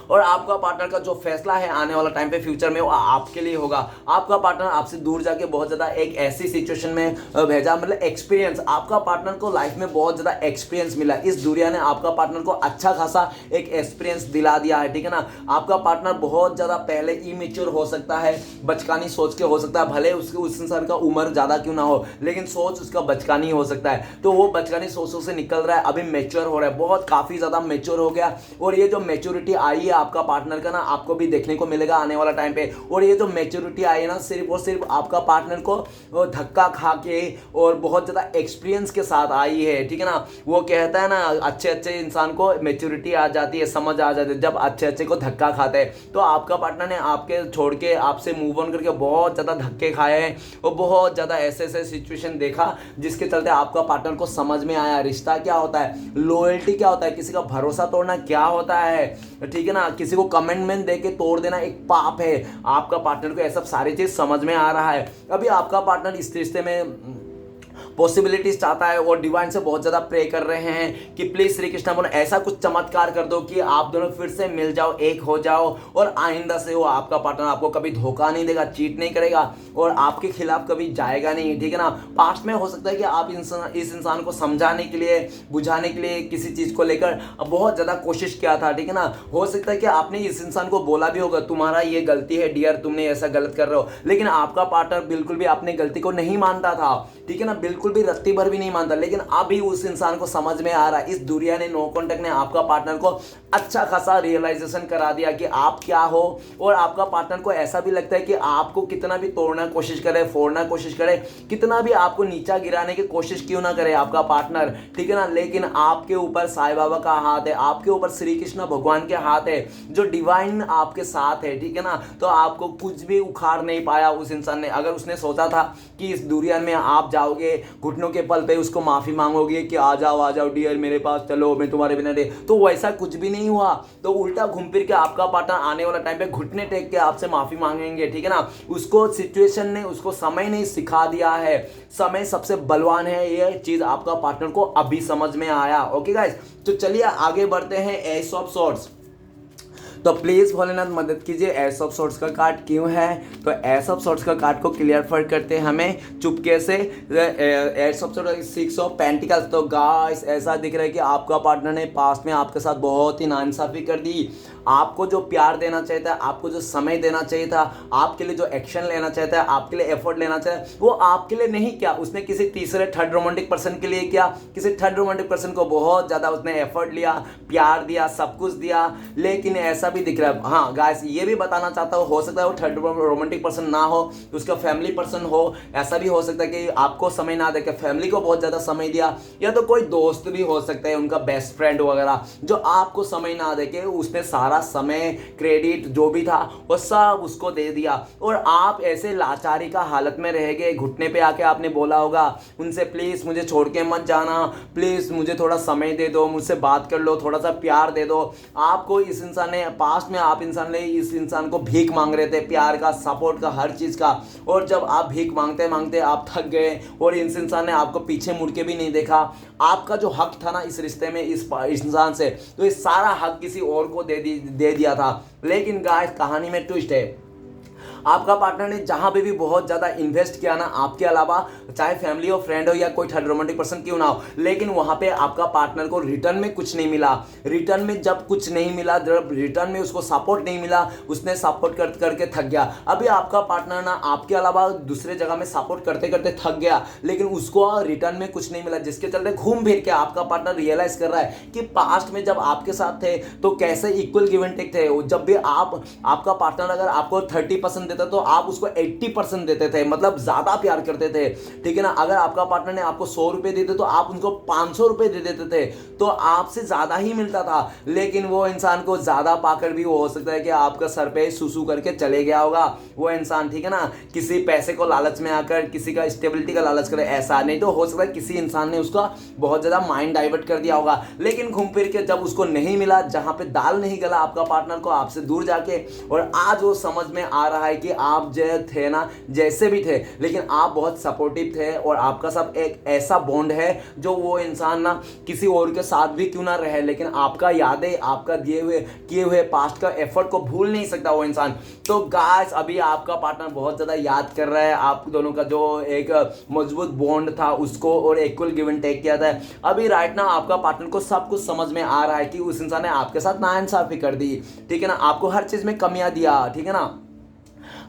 और आपका पार्टनर का जो फैसला है आने वाला टाइम पे फ्यूचर में वो आपके लिए होगा। आपका पार्टनर आपसे दूर जाके बहुत ज्यादा एक ऐसी सिचुएशन में भेजा, मतलब एक्सपीरियंस, आपका पार्टनर को लाइफ में बहुत ज्यादा एक्सपीरियंस मिला। इस दुनिया ने आपका पार्टनर को अच्छा खासा एक एक्सपीरियंस दिला दिया है, ठीक है ना। आपका पार्टनर बहुत ज्यादा पहले इमेच्योर हो सकता है, बचकानी सोच के हो सकता है, भले उसके उस इंसान का उम्र ज्यादा क्यों ना हो, लेकिन सोच उसका बचकानी हो सकता है। तो वो बचकानी सोचों से निकल रहा है, अभी मेच्योर हो रहा है, बहुत काफी ज्यादा मेच्योर हो गया। और ये जो मेच्योरिटी आई है आपका पार्टनर का ना, आपको भी देखने को मिलेगा आने वाला टाइम पे। और ये जो मैच्योरिटी आई है ना, सिर्फ और सिर्फ आपका पार्टनर को धक्का खा के और बहुत ज्यादा एक्सपीरियंस के साथ आई है, ठीक है ना। वो कहता है ना, अच्छे अच्छे इंसान को मैच्योरिटी आ जाती है, समझ आ जाती है जब अच्छे अच्छे को धक्का खाते हैं। तो आपका पार्टनर ने आपके छोड़ के आपसे मूव ऑन करके बहुत ज्यादा धक्के खाए हैं, और बहुत ज्यादा ऐसे ऐसे सिचुएशन देखा जिसके चलते आपका पार्टनर को समझ में आया रिश्ता क्या होता है, लॉयल्टी क्या होता है, किसी का भरोसा तोड़ना क्या होता है, ठीक है ना। किसी को कमेंटमेंट देके तोड़ देना एक पाप है। आपका पार्टनर को ये सब सारी चीज समझ में आ रहा है। अभी आपका पार्टनर इस रिश्ते में पॉसिबिलिटीज चाहता है, और डिवाइन से बहुत ज्यादा प्रे कर रहे हैं कि प्लीज श्री कृष्ण भगवान ऐसा कुछ चमत्कार कर दो कि आप दोनों फिर से मिल जाओ, एक हो जाओ, और आइंदा से वो आपका पार्टनर आपको कभी धोखा नहीं देगा, चीट नहीं करेगा, और आपके खिलाफ कभी जाएगा नहीं, ठीक है ना। पास्ट में हो सकता है कि आप इस इंसान को समझाने के लिए, बुझाने के लिए किसी चीज को लेकर बहुत ज्यादा कोशिश किया था, ठीक है ना। हो सकता है कि आपने इस इंसान को बोला भी होगा तुम्हारा ये गलती है डियर, तुमने ऐसा गलत कर रहे हो, लेकिन आपका पार्टनर बिल्कुल भी अपनी गलती को नहीं मानता था, ठीक है ना, बिल्कुल भी रत्ती भर भी नहीं मानता। लेकिन अभी उस इंसान को समझ में आ रहा है, इस दुनिया ने, नो कॉन्टेक्ट ने आपका पार्टनर को अच्छा खासा रियलाइजेशन करा दिया कि आप क्या हो। और आपका पार्टनर को ऐसा भी लगता है कि आपको कितना भी तोड़ना कोशिश करे, फोड़ना कोशिश करे, कितना भी आपको नीचा गिराने की कोशिश क्यों ना करे आपका पार्टनर, ठीक है ना, लेकिन आपके ऊपर साईं बाबा का हाथ है, आपके ऊपर श्री कृष्ण भगवान के हाथ है, जो डिवाइन आपके साथ है, ठीक है ना। तो आपको कुछ भी उखाड़ नहीं पाया उस इंसान ने। अगर उसने सोचा था कि इस दुनिया में आप जाओगे, घुटनों के पल पे उसको माफ़ी मांगोगे कि आ जाओ डियर मेरे पास, चलो मैं तुम्हारे बिना दे, तो वैसा कुछ भी नहीं हुआ। तो उल्टा घूम फिर के आपका पार्टनर आने वाला टाइम पे घुटने टेक के आपसे माफ़ी मांगेंगे, ठीक है ना। उसको सिचुएशन ने, उसको समय ने सिखा दिया है, समय सबसे बलवान है, ये चीज़ आपका पार्टनर को अभी समझ में आया। ओके गाइस, तो चलिए आगे बढ़ते हैं। एस ऑफ सॉर्ड्स, तो प्लीज़ भोलेनाथ मदद कीजिए, एस ऑफ सॉर्ड्स का कार्ड क्यों है। तो एस ऑफ सॉर्ड्स का कार्ड को क्लियर फर करते हैं हमें चुपके से। S of swords, six of pentacles. तो गाइस ऐसा दिख रहा है कि आपका पार्टनर ने पास्ट में आपके साथ बहुत ही नाइंसाफ़ी कर दी। आपको जो प्यार देना चाहिए था, आपको जो समय देना चाहिए था, आपके लिए जो एक्शन लेना चाहता है, आपके लिए एफर्ट लेना चाहिए, वो आपके लिए नहीं किया। उसने किसी तीसरे थर्ड रोमांटिक पर्सन के लिए किया। किसी थर्ड रोमांटिक पर्सन को बहुत ज़्यादा उसने एफर्ट लिया, प्यार दिया, सब कुछ दिया। लेकिन ऐसा भी दिख रहा है, हाँ गाइस ये भी बताना चाहता हूँ, हो सकता है वो थर्ड रोमांटिक पर्सन ना हो, उसका फैमिली पर्सन हो। ऐसा भी हो सकता है कि आपको समय ना देकर फैमिली को बहुत ज़्यादा समय दिया, या तो कोई दोस्त भी हो सकता है, उनका बेस्ट फ्रेंड वगैरह, जो आपको समय ना देके उसने सारा समय, क्रेडिट जो भी था वो सब उसको दे दिया। और आप ऐसे लाचारी का हालत में रह गए, घुटने पे आके आपने बोला होगा उनसे, प्लीज़ मुझे छोड़ के मत जाना, प्लीज़ मुझे थोड़ा समय दे दो, मुझसे बात कर लो, थोड़ा सा प्यार दे दो। आपको इस इंसान ने, पास्ट में आप इंसान ने इस इंसान को भीख मांग रहे थे, प्यार का, सपोर्ट का, हर चीज़ का। और जब आप भीख मांगते मांगते आप थक गए और इस इंसान ने आपको पीछे मुड़ के भी नहीं देखा, आपका जो हक था ना इस रिश्ते में, इस इंसान से, तो ये सारा हक किसी और को दे दिया था। लेकिन गाइस कहानी में ट्विस्ट है, आपका पार्टनर ने जहां पे भी बहुत ज़्यादा इन्वेस्ट किया ना आपके अलावा, चाहे फैमिली हो, फ्रेंड हो, या कोई थर्ड रोमांटिक पर्सन क्यों ना हो, लेकिन वहां पे आपका पार्टनर को रिटर्न में कुछ नहीं मिला। रिटर्न में जब कुछ नहीं मिला, जब रिटर्न में उसको सपोर्ट नहीं मिला, उसने सपोर्ट करके थक गया। अभी आपका पार्टनर ना आपके अलावा दूसरे जगह में सपोर्ट करते करते थक गया, लेकिन उसको रिटर्न में कुछ नहीं मिला, जिसके चलते घूम फिर के आपका पार्टनर रियलाइज कर रहा है कि पास्ट में जब आपके साथ थे तो कैसे इक्वल गिव एंड टेक थे। जब भी आपका पार्टनर अगर आपको 30% देता तो आप उसको 80% देते थे, मतलब ज्यादा प्यार करते थे, ठीक है ना। अगर आपका पार्टनर ने आपको 100 रुपए देते तो आप उनको 500 रुपए दे देते थे, तो आपसे ज्यादा ही मिलता था। लेकिन वो इंसान को ज्यादा पाकर भी वो हो सकता है कि आपका सर पे सुसु करके चले गया होगा वो इंसान, ठीक है ना। किसी पैसे को लालच में आकर, किसी का स्टेबिलिटी का लालच करे, ऐसा नहीं तो हो सकता है किसी इंसान ने उसका बहुत ज्यादा माइंड डाइवर्ट कर दिया होगा। लेकिन घूम फिर के जब उसको नहीं मिला, जहां पे दाल नहीं गला आपका पार्टनर को आपसे दूर जाके, और आज वो समझ में आ रहा है कि आप जो थे ना, जैसे भी थे, लेकिन आप बहुत सपोर्टिव थे और आपका सब एक ऐसा बॉन्ड है जो वो इंसान ना किसी और के साथ भी क्यों ना रहे, लेकिन आपका यादें, आपका किए हुए पास्ट का एफर्ट को भूल नहीं सकता वो इंसान। तो गाइस अभी आपका पार्टनर बहुत ज़्यादा याद कर रहा है आप दोनों का जो एक मजबूत बॉन्ड था उसको, और इक्वल गिव एंड टेक किया था। अभी राइट ना आपका पार्टनर को सब कुछ समझ में आ रहा है कि उस इंसान ने आपके साथ नाइंसाफी कर दी, ठीक है ना, आपको हर चीज़ में कमियां दिया, ठीक है ना।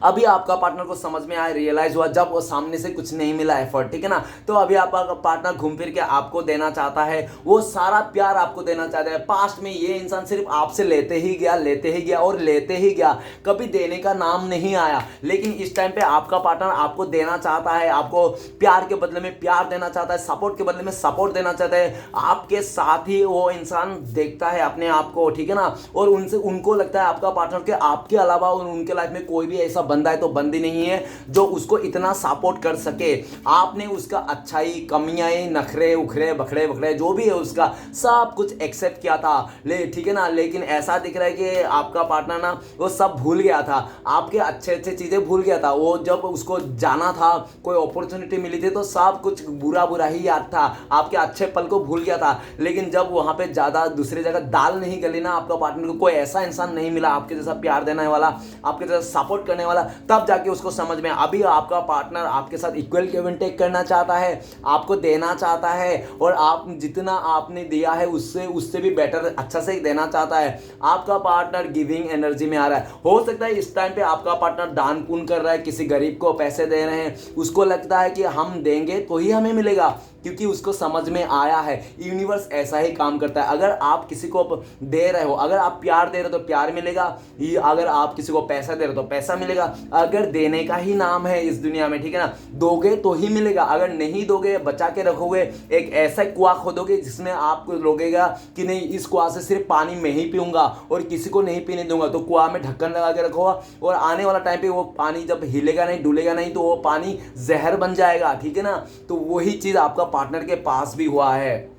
अभी आपका पार्टनर को समझ में आया, रियलाइज हुआ जब वो सामने से कुछ नहीं मिला एफर्ट, ठीक है ना। तो अभी आपका पार्टनर घूम फिर के आपको देना चाहता है, वो सारा प्यार आपको देना चाहता है। पास्ट में ये इंसान सिर्फ आपसे लेते ही गया और लेते ही गया, कभी देने का नाम नहीं आया। लेकिन इस टाइम पे आपका पार्टनर आपको देना चाहता है, आपको प्यार के बदले में प्यार देना चाहता है, सपोर्ट के बदले में सपोर्ट देना चाहता है। आपके साथ ही वो इंसान देखता है अपने आप को, ठीक है ना, और उनको लगता है आपका पार्टनर के आपके अलावा और उनके लाइफ में कोई भी ऐसा बंदा है तो बंदी नहीं है जो उसको इतना सपोर्ट कर सके। आपने उसका अच्छाई, कमियां, नखरे उखरे बखड़े जो भी है उसका सब कुछ एक्सेप्ट किया था, ठीक है ना। लेकिन ऐसा दिख रहा है कि आपका पार्टनर ना वो सब भूल गया था, आपके अच्छे चीजें भूल गया था। वो जब उसको जाना था, कोई अपॉर्चुनिटी मिली थी तो सब कुछ बुरा ही याद था, आपके अच्छे पल को भूल गया था। लेकिन जब वहां पे ज्यादा दूसरी जगह दाल नहीं गली ना, आपका पार्टनर को कोई ऐसा इंसान नहीं मिला आपके जैसा प्यार देने वाला, आपके जैसा सपोर्ट करने वाला, तब जाके उसको समझ में। अभी आपका पार्टनर आपके साथ इक्वल गिव एंड टेक करना चाहता है, आपको देना चाहता है, और आप जितना आपने दिया है उससे भी बेटर अच्छा से देना चाहता है। आपका पार्टनर गिविंग एनर्जी में आ रहा है। हो सकता है इस टाइम पे आपका पार्टनर दान पुण्य कर रहा है, किसी गरीब को पैसे दे रहे हैं, उसको लगता है कि हम देंगे तो ही हमें मिलेगा, क्योंकि उसको समझ में आया है यूनिवर्स ऐसा ही काम करता है। अगर आप किसी को दे रहे हो, अगर आप प्यार दे रहे हो तो प्यार मिलेगा, अगर आप किसी को पैसा दे रहे हो तो पैसा मिलेगा। अगर देने का ही नाम है इस दुनिया में, ठीक है ना, दोगे तो ही मिलेगा। अगर नहीं दोगे, बचा के रखोगे, एक ऐसा कुआं खोदोगे जिसमें आपको लगेगा कि नहीं इस कुआं से सिर्फ पानी मैं ही पीऊंगा और किसी को नहीं पीने दूंगा, तो कुआं में ढक्कन लगा के रखोगा और आने वाला टाइम पे वो पानी जब हिलेगा नहीं, डुलेगा नहीं, तो वो पानी जहर बन जाएगा, ठीक है ना। तो वही चीज आपका पार्टनर के पास भी हुआ है,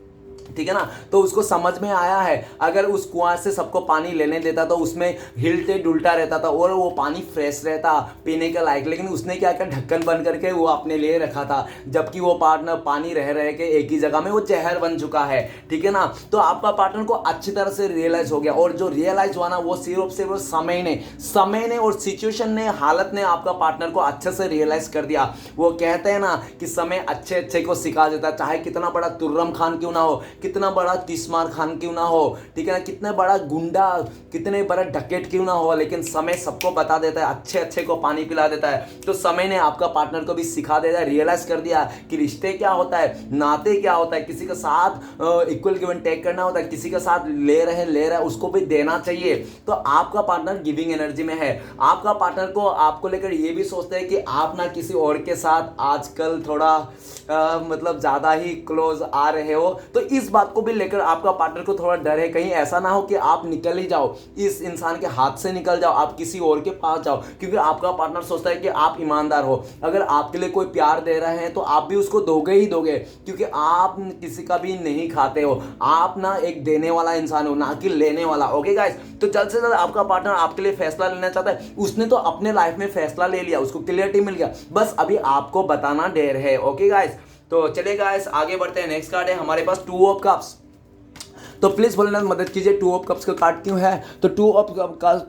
ठीक है ना। तो उसको समझ में आया है अगर उस कुआं से सबको पानी लेने देता तो उसमें हिलते डुलता रहता था और वो पानी फ्रेश रहता पीने के लायक, लेकिन उसने क्या किया, ढक्कन बंद करके वो अपने लिए रखा था, जबकि वो पार्टनर पानी रह रहे के एक ही जगह में वो जहर बन चुका है, ठीक है ना। तो आपका पार्टनर को अच्छी तरह से रियलाइज हो गया, और जो रियलाइज हुआ ना वो सिर्फ समय ने और सिचुएशन ने, हालत ने आपका पार्टनर को अच्छे से रियलाइज कर दिया। वो कहते हैं ना कि समय अच्छे अच्छे को सिखा देता है, चाहे कितना बड़ा तुर्रम खान क्यों ना हो, कितना बड़ा तिस्मार खान क्यों ना हो, ठीक है ना, कितना बड़ा गुंडा, कितने बड़ा डकैत क्यों ना हो, लेकिन समय सबको बता देता है, अच्छे अच्छे को पानी पिला देता है। तो समय ने आपका पार्टनर को भी सिखा देता है, रियलाइज कर दिया कि रिश्ते क्या होता है, नाते क्या होता है, किसी के साथ इक्वल गिव एंड टेक करना होता है, किसी के साथ ले रहे उसको भी देना चाहिए। तो आपका पार्टनर गिविंग एनर्जी में है। आपका पार्टनर को आपको लेकर ये भी सोचते हैं कि आप ना किसी और के साथ आजकल थोड़ा मतलब ज्यादा ही क्लोज आ रहे हो, तो इस बात को भी लेकर आपका पार्टनर को थोड़ा डर है, कहीं ऐसा ना हो कि आप निकल ही जाओ, इस इंसान के हाथ से निकल जाओ, आप किसी और के पास जाओ, क्योंकि आपका पार्टनर सोचता है कि आप ईमानदार हो। अगर आपके लिए कोई प्यार दे रहे हैं तो आप भी उसको दोगे ही दोगे, क्योंकि आप किसी का भी नहीं खाते हो, आप ना एक देने वाला इंसान हो, ना कि लेने वाला। ओके गाइस, तो जल्द से जल्द आपका पार्टनर आपके लिए फैसला लेना चाहता है। उसने तो अपने लाइफ में फैसला ले लिया, उसको क्लियरिटी मिल गया, बस अभी आपको बताना देर है। ओके गाइस, तो चलिए गाइस आगे बढ़ते हैं। नेक्स्ट कार्ड है हमारे पास टू ऑफ कप्स। तो प्लीज़ भोलेनाथ मदद कीजिए, टू ऑफ कप्स का कार्ड क्यों है, तो टू ऑफ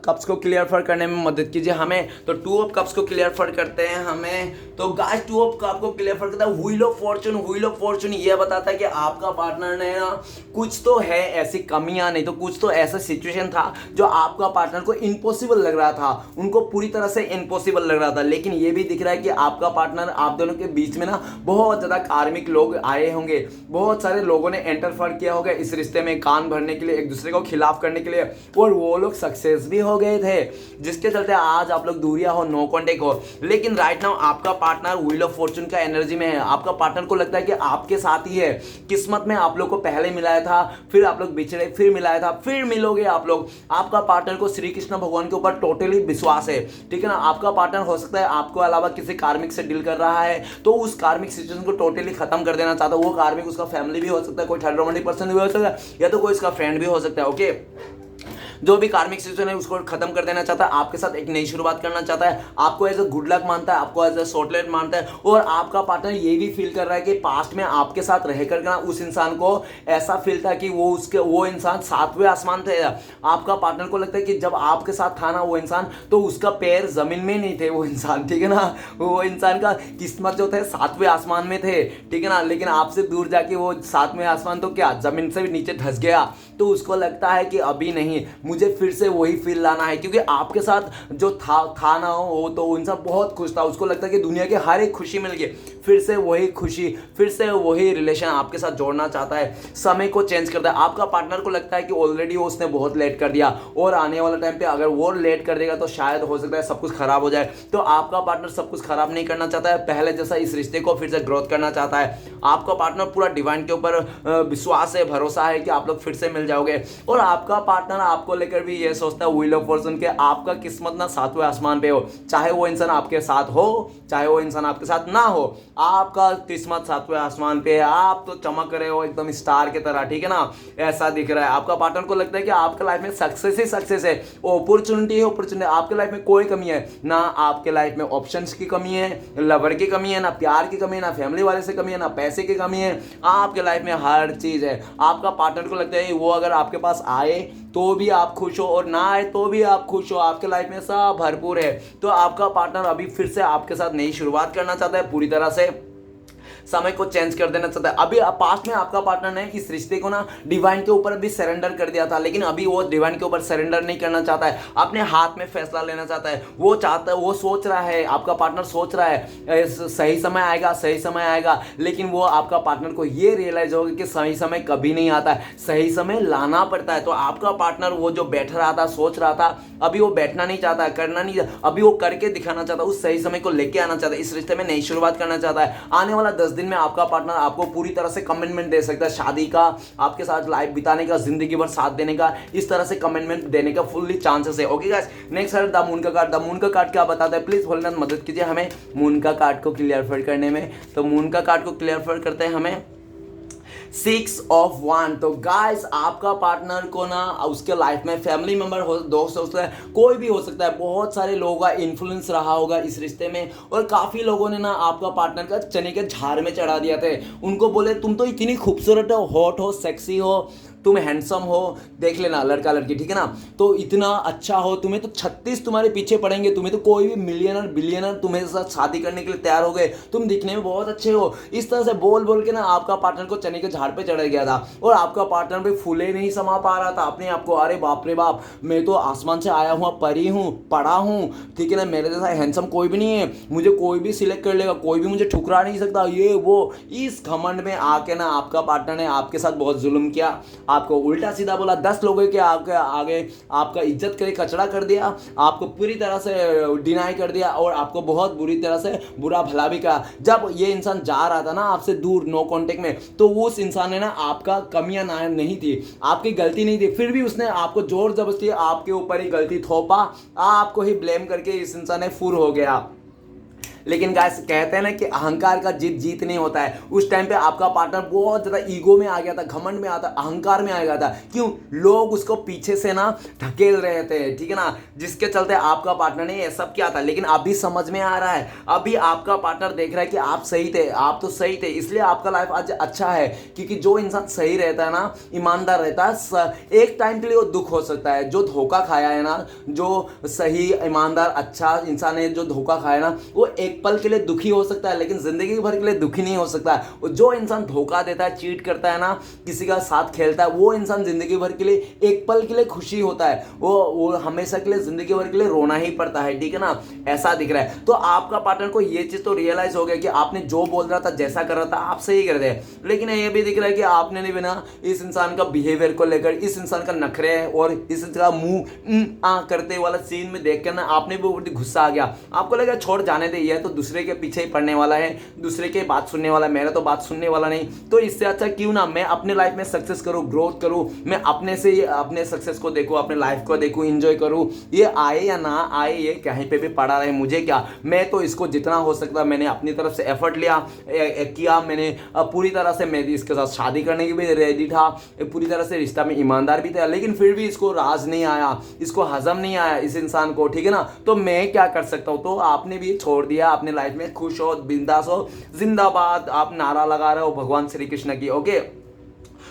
कप्स को क्लियर फर करने में मदद कीजिए हमें। तो टू ऑफ कप्स को क्लियर फर करते हैं हमें, तो गाइस टू ऑफ कप को क्लियर फर करता है wheel of Fortune. Wheel of Fortune ये बताता है कि आपका पार्टनर ने ना कुछ तो है ऐसी कमियां, नहीं तो कुछ तो ऐसा सिचुएशन था जो आपका पार्टनर को इम्पॉसिबल लग रहा था, उनको पूरी तरह से इम्पॉसिबल लग रहा था। लेकिन ये भी दिख रहा है कि आपका पार्टनर, आप दोनों के बीच में ना बहुत ज़्यादा कार्मिक लोग आए होंगे, बहुत सारे लोगों ने एंटरफेयर किया होगा इस रिश्ते में, कान भरने के लिए, एक दूसरे को खिलाफ करने के लिए, और वो लोग सक्सेस भी हो गए थे, जिसके चलते आज आप लोग दूरिया हो, नो कॉन्टेक्ट हो। लेकिन राइट नाउ आपका पार्टनर व्हील ऑफ फॉर्चून का एनर्जी में है। आपका पार्टनर को लगता है कि आपके साथ ही है, किस्मत में आप लोग को पहले मिलाया था, फिर आप लोग बिछड़े, फिर मिलाया था, फिर मिलोगे आप लोग। आपका पार्टनर को श्री कृष्ण भगवान के ऊपर टोटली विश्वास है, ठीक है ना। आपका पार्टनर हो सकता है आपको अलावा किसी कार्मिक से डील कर रहा है, तो उस कार्मिक सिचुएशन को टोटली खत्म कर देना चाहता है। वो कार्मिक उसका फैमिली भी हो सकता है, कोई थर्ड रोमांटिक पर्सन भी हो सकता है, या तो कोई इसका फ्रेंड भी हो सकता है। ओके, जो भी कार्मिक सिचुएशन है उसको खत्म कर देना चाहता है, आपके साथ एक नई शुरुआत करना चाहता है, आपको एज ए गुड लक मानता है, आपको एज ए शॉर्टलेट मानता है। और आपका पार्टनर ये भी फील कर रहा है कि पास्ट में आपके साथ रह कर ना उस इंसान को ऐसा फील था कि वो इंसान सातवें आसमान थे। आपका पार्टनर को लगता है कि जब आपके साथ था ना वो इंसान, तो उसका पैर जमीन में नहीं थे वो इंसान, ठीक है ना। वो इंसान का किस्मत जो थे सातवें आसमान में थे, ठीक है ना। लेकिन आपसे दूर जाके वो सातवें आसमान तो क्या जमीन से भी नीचे धंस गया। तो उसको लगता है कि अभी नहीं, मुझे फिर से वही फील लाना है, क्योंकि आपके साथ जो था ना वो तो वो इंसान बहुत खुश था। उसको लगता है कि दुनिया की हर एक खुशी मिल गई, फिर से वही खुशी, फिर से वही रिलेशन आपके साथ जोड़ना चाहता है, समय को चेंज करता है। आपका पार्टनर को लगता है कि ऑलरेडी वो उसने बहुत लेट कर दिया, और आने वाला टाइम पे अगर वो लेट कर देगा तो शायद हो सकता है सब कुछ खराब हो जाए। तो आपका पार्टनर सब कुछ खराब नहीं करना चाहता है, पहले जैसा इस रिश्ते को फिर से ग्रोथ करना चाहता है। आपका पार्टनर पूरा डिवाइन के ऊपर विश्वास है, भरोसा है कि आप लोग फिर से मिल जाओगे। और आपका पार्टनर आपको लेकर भी ये सोचता है व्हील ऑफ फॉर्चून के, आपका किस्मत ना सातवें आसमान पे हो, चाहे वो इंसान आपके साथ हो, चाहे वो इंसान आपके साथ ना हो, आपका किस्मत सातवें आसमान पे है। आप तो चमक रहे हो एकदम स्टार की तरह, ठीक है ना, ऐसा दिख रहा है। आपका पार्टनर को लगता है कि आपके लाइफ में सक्सेस ही सक्सेस है, अपॉर्चुनिटी है अपॉर्चुनिटी। आपके लाइफ में कोई कमी है ना, आपके लाइफ में ऑप्शंस की कमी है, लवर की कमी है, ना प्यार की कमी है, ना फैमिली वाले से कमी है, ना पैसे की कमी है। आपके लाइफ में हर चीज है। आपका पार्टनर को लगता है वो अगर आपके पास आए तो भी आप खुश हो, और ना आए तो भी आप खुश हो, आपके लाइफ में सब भरपूर है। तो आपका पार्टनर अभी फिर से आपके साथ नई शुरुआत करना चाहता है, पूरी तरह से समय को चेंज कर देना चाहता है। अभी पास्ट में आपका पार्टनर ने इस रिश्ते को ना डिवाइन के ऊपर भी सरेंडर कर दिया था, लेकिन अभी वो डिवाइन के ऊपर सरेंडर नहीं करना चाहता है, अपने हाथ में फैसला लेना चाहता है। वो चाहता है, वो सोच रहा है, आपका पार्टनर सोच रहा है सही समय आएगा, सही समय आएगा, लेकिन वो आपका पार्टनर को ये रियलाइज होगा कि सही समय कभी नहीं आता है, सही समय लाना पड़ता है। तो आपका पार्टनर वो जो बैठ रहा था, सोच रहा था, अभी वो बैठना नहीं चाहता है, करना नहीं, अभी वो करके दिखाना चाहता है, उस सही समय को लेके आना चाहता है, इस रिश्ते में नई शुरुआत करना चाहता है। आने वाला 10 दिन में आपका पार्टनर आपको पूरी तरह से कमिटमेंट दे सकता है, शादी का, आपके साथ लाइफ बिताने का, जिंदगी भर साथ देने का, इस तरह से कमिटमेंट देने का फुल्ली चांसेस है। ओके गाइस, नेक्स्ट है द मून का कार्ड। द मून का कार्ड क्या बताता है, प्लीज भोलेनाथ मदद कीजिए हमें मून का कार्ड को क्लियर करने में। तो मून का कार्ड को क्लियर करते हैं हमें 6 of Wands। तो गाइस आपका पार्टनर को ना उसके लाइफ में फैमिली मेंबर हो, दोस्त हो सकता है, कोई भी हो सकता है, बहुत सारे लोगों का इन्फ्लुएंस रहा होगा इस रिश्ते में, और काफी लोगों ने ना आपका पार्टनर का चने के झाड़ में चढ़ा दिया थे। उनको बोले तुम तो इतनी खूबसूरत हो, हॉट हो, सेक्सी हो, तुम हैंडसम हो, देख लेना लड़का लड़की, ठीक है ना, तो इतना अच्छा हो, तुम्हें तो 36 तुम्हारे पीछे पड़ेंगे, तुम्हें तो कोई भी मिलियनर बिलियनर तुम्हारे साथ शादी करने के लिए तैयार हो गए, तुम दिखने में बहुत अच्छे हो, इस तरह से बोल बोल के ना आपका पार्टनर को चने के झाड़ पे चढ़ गया था। और आपका पार्टनर भी फूले नहीं समा पा रहा था अपने आप को, अरे बाप रे बाप, मैं तो आसमान से आया हुआ परी हूँ, पढ़ा हूँ, ठीक है ना, मेरे जैसा हैंडसम कोई भी नहीं है, मुझे कोई भी सिलेक्ट कर लेगा, कोई भी मुझे ठुकरा नहीं सकता, ये वो, इस घमंड में आके ना आपका पार्टनर ने आपके साथ बहुत जुल्म किया, आपको उल्टा सीधा बोला, 10 लोगों के आपके आगे आपका इज्जत करे कचड़ा कर दिया, आपको पूरी तरह से डिनाई कर दिया, और आपको बहुत बुरी तरह से बुरा भला भी कहा। जब ये इंसान जा रहा था ना आपसे दूर, नो कांटेक्ट में, तो उस इंसान ने ना आपका कमियां ना नहीं थी, आपकी गलती नहीं थी, फिर भी उसने आपको जोर जबरदस्ती आपके ऊपर ही गलती थोपा, आपको ही ब्लेम करके इस इंसान ने फुर हो गया। लेकिन गाइस कहते हैं ना कि अहंकार का जीत नहीं होता है। उस टाइम पे आपका पार्टनर बहुत ज़्यादा ईगो में आ गया था, घमंड में आता, अहंकार में आ गया था। क्यों? लोग उसको पीछे से ना धकेल रहे थे, ठीक है ना, जिसके चलते आपका पार्टनर ने ये सब किया था। लेकिन अभी समझ में आ रहा है, अभी आपका पार्टनर देख रहा है कि आप सही थे, आप तो सही थे, इसलिए आपका लाइफ आज अच्छा है। क्योंकि जो इंसान सही रहता है ना, ईमानदार रहता है, एक टाइम के लिए वो दुख हो सकता है। जो धोखा खाया है ना, जो सही ईमानदार अच्छा इंसान है, जो धोखा खाया ना, वो एक पल के लिए दुखी हो सकता है, लेकिन जिंदगी भर के लिए दुखी नहीं हो सकता है। जो इंसान धोखा देता है, चीट करता है ना, किसी का साथ खेलता है, वो इंसान जिंदगी भर के लिए, एक पल के लिए खुशी होता है, वो हमेशा के लिए, जिंदगी भर के लिए रोना ही पड़ता है, ठीक है ना, ऐसा दिख रहा है। तो आपका पार्टनर को ये चीज तो रियलाइज हो गया कि आपने जो बोल रहा था, जैसा कर रहा था, आप सही कर रहे हैं। लेकिन ये भी दिख रहा है कि आपने नहीं बिना इस इंसान का बिहेवियर को लेकर, इस इंसान का नखरे और इस इंसान का मुंह करते वाला सीन में देखकर ना आपने भी गुस्सा आ गया। आपको लगा छोड़ जाने दे, ये तो दूसरे के पीछे ही पड़ने वाला है, दूसरे के बात सुनने वाला है, मेरा तो बात सुनने वाला नहीं। तो इससे अच्छा क्यों ना मैं अपने लाइफ में सक्सेस करूं, ग्रोथ करूं, मैं अपने से ही अपने सक्सेस को देखूं, अपने लाइफ को देखूं, एंजॉय करूं। ये आए या ना आए, ये कहीं पे भी पड़ा रहे, मुझे क्या, मैं तो इसको जितना हो सकता मैंने अपनी तरफ से एफर्ट किया, मैंने पूरी तरह से मैं इसके साथ शादी करने की भी रेडी था, पूरी तरह से रिश्ता में ईमानदार भी था। लेकिन फिर भी इसको राज नहीं आया, इसको हजम नहीं आया इस इंसान को, ठीक है ना, तो मैं क्या कर सकता हूं। तो आपने भी छोड़ दिया, अपने लाइफ में खुश हो, बिंदास हो, जिंदाबाद आप नारा लगा रहे हो भगवान श्री कृष्ण की। ओके,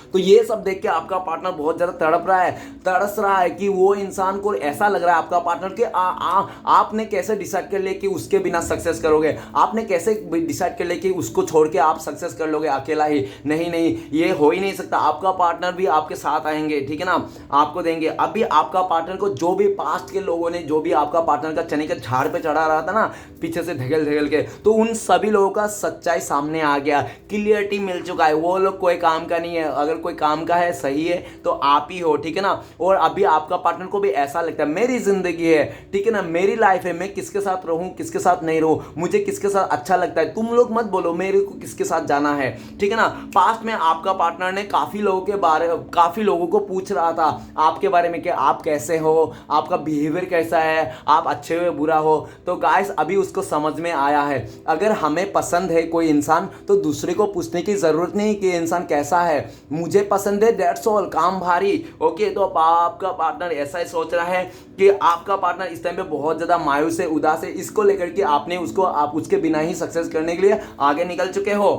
तो ये सब देख के आपका पार्टनर बहुत ज्यादा तड़प रहा है, तरस रहा है कि वो इंसान को ऐसा लग रहा है आपका पार्टनर कि आपने कैसे डिसाइड कर लिया कि उसके बिना सक्सेस करोगे, आपने कैसे डिसाइड कर लिया कि उसको छोड़ के आप सक्सेस कर लोगे अकेला ही। नहीं नहीं, ये हो ही नहीं सकता, आपका पार्टनर भी आपके साथ आएंगे, ठीक है ना, आपको देंगे। अभी आपका पार्टनर को जो भी पास्ट के लोगों ने, जो भी आपका पार्टनर का चने के झाड़ पे चढ़ा रहा था ना, पीछे से धकेल के, तो उन सभी लोगों का सच्चाई सामने आ गया, क्लियरिटी मिल चुका है। वो लोग कोई काम का नहीं है, अगर कोई काम का है, सही है, तो आप ही हो, ठीक है ना। और अभी आपका पार्टनर को भी ऐसा लगता है मेरी जिंदगी है, ठीक है ना, मेरी लाइफ है, मैं किसके साथ रहूं, किसके साथ नहीं रहूं, मुझे किसके साथ अच्छा लगता है, तुम लोग मत बोलो मेरे को किसके साथ जाना है, ठीक है ना। पास्ट में आपका पार्टनर ने काफी लोगों को पूछ रहा था आपके बारे में कि आप कैसे हो, आपका बिहेवियर कैसा है, आप अच्छे हो बुरा हो। तो गाइस अभी उसको समझ में आया है, अगर हमें पसंद है कोई इंसान तो दूसरे को पूछने की जरूरत नहीं कि इंसान कैसा है, मुझे पसंद है, दैट्स ऑल, काम भारी। ओके, तो आपका पार्टनर ऐसा ही सोच रहा है कि आपका पार्टनर इस टाइम पे बहुत ज्यादा मायूस है, उदास है, इसको लेकर के आप उसके बिना ही सक्सेस करने के लिए आगे निकल चुके हो।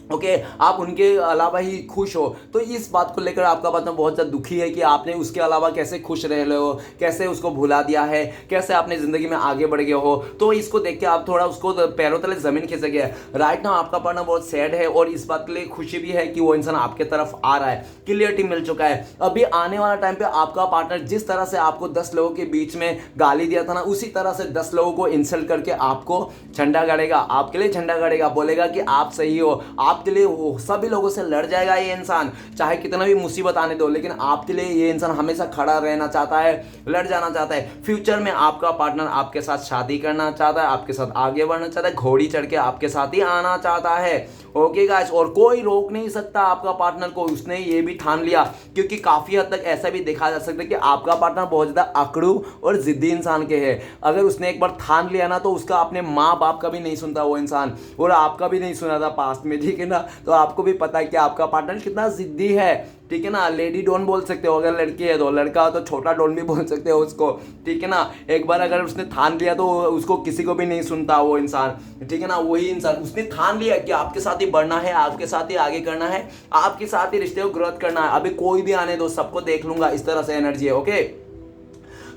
ओके आप उनके अलावा ही खुश हो, तो इस बात को लेकर आपका पार्टनर बहुत ज़्यादा दुखी है कि आपने उसके अलावा कैसे खुश रह रहे हो, कैसे उसको भुला दिया है, कैसे आपने ज़िंदगी में आगे बढ़ गए हो। तो इसको देख के आप थोड़ा उसको पैरों तले ज़मीन खिसक गया है। राइट नाउ आपका पार्टनर बहुत सैड है और इस बात के लिए खुशी भी है कि वो इंसान आपके तरफ आ रहा है, क्लियरिटी मिल चुका है। अभी आने वाला टाइम पे आपका पार्टनर जिस तरह से आपको 10 लोगों के बीच में गाली दिया था ना, उसी तरह से 10 लोगों को इंसल्ट करके आपको झंडा गाड़ेगा, आपके लिए झंडा गाड़ेगा, बोलेगा कि आप सही हो, आपके लिए वो सभी लोगों से लड़ जाएगा ये इंसान, चाहे कितना भी मुसीबत आने दो, लेकिन आपके लिए ये इंसान हमेशा खड़ा रहना चाहता है, लड़ जाना चाहता है। फ्यूचर में आपका पार्टनर आपके साथ शादी करना चाहता है, आपके साथ आगे बढ़ना चाहता है, घोड़ी चढ़ के आपके साथ ही आना चाहता है। ओके गाइस, और कोई रोक नहीं सकता आपका पार्टनर को, उसने ये भी ठान लिया। क्योंकि काफ़ी हद तक ऐसा भी देखा जा सकता है कि आपका पार्टनर बहुत ज़्यादा अकड़ू और ज़िद्दी इंसान के है। अगर उसने एक बार ठान लिया ना, तो उसका अपने माँ बाप का भी नहीं सुनता वो इंसान, और आपका भी नहीं सुना था पास्ट में, ठीक है ना। तो आपको भी पता है कि आपका पार्टनर कितना ज़िद्दी है, ठीक है ना। लेडी डॉन बोल सकते हो अगर लड़की है तो, लड़का हो तो छोटा डॉन भी बोल सकते हो उसको, ठीक है ना। एक बार अगर उसने ठान लिया तो उसको किसी को भी नहीं सुनता वो इंसान, ठीक है ना। वही इंसान उसने ठान लिया कि आपके साथ ही बढ़ना है, आपके साथ ही आगे करना है, आपके साथ ही रिश्ते को ग्रोथ करना है, अभी कोई भी आने दो, सबको देख लूंगा, इस तरह से एनर्जी है। ओके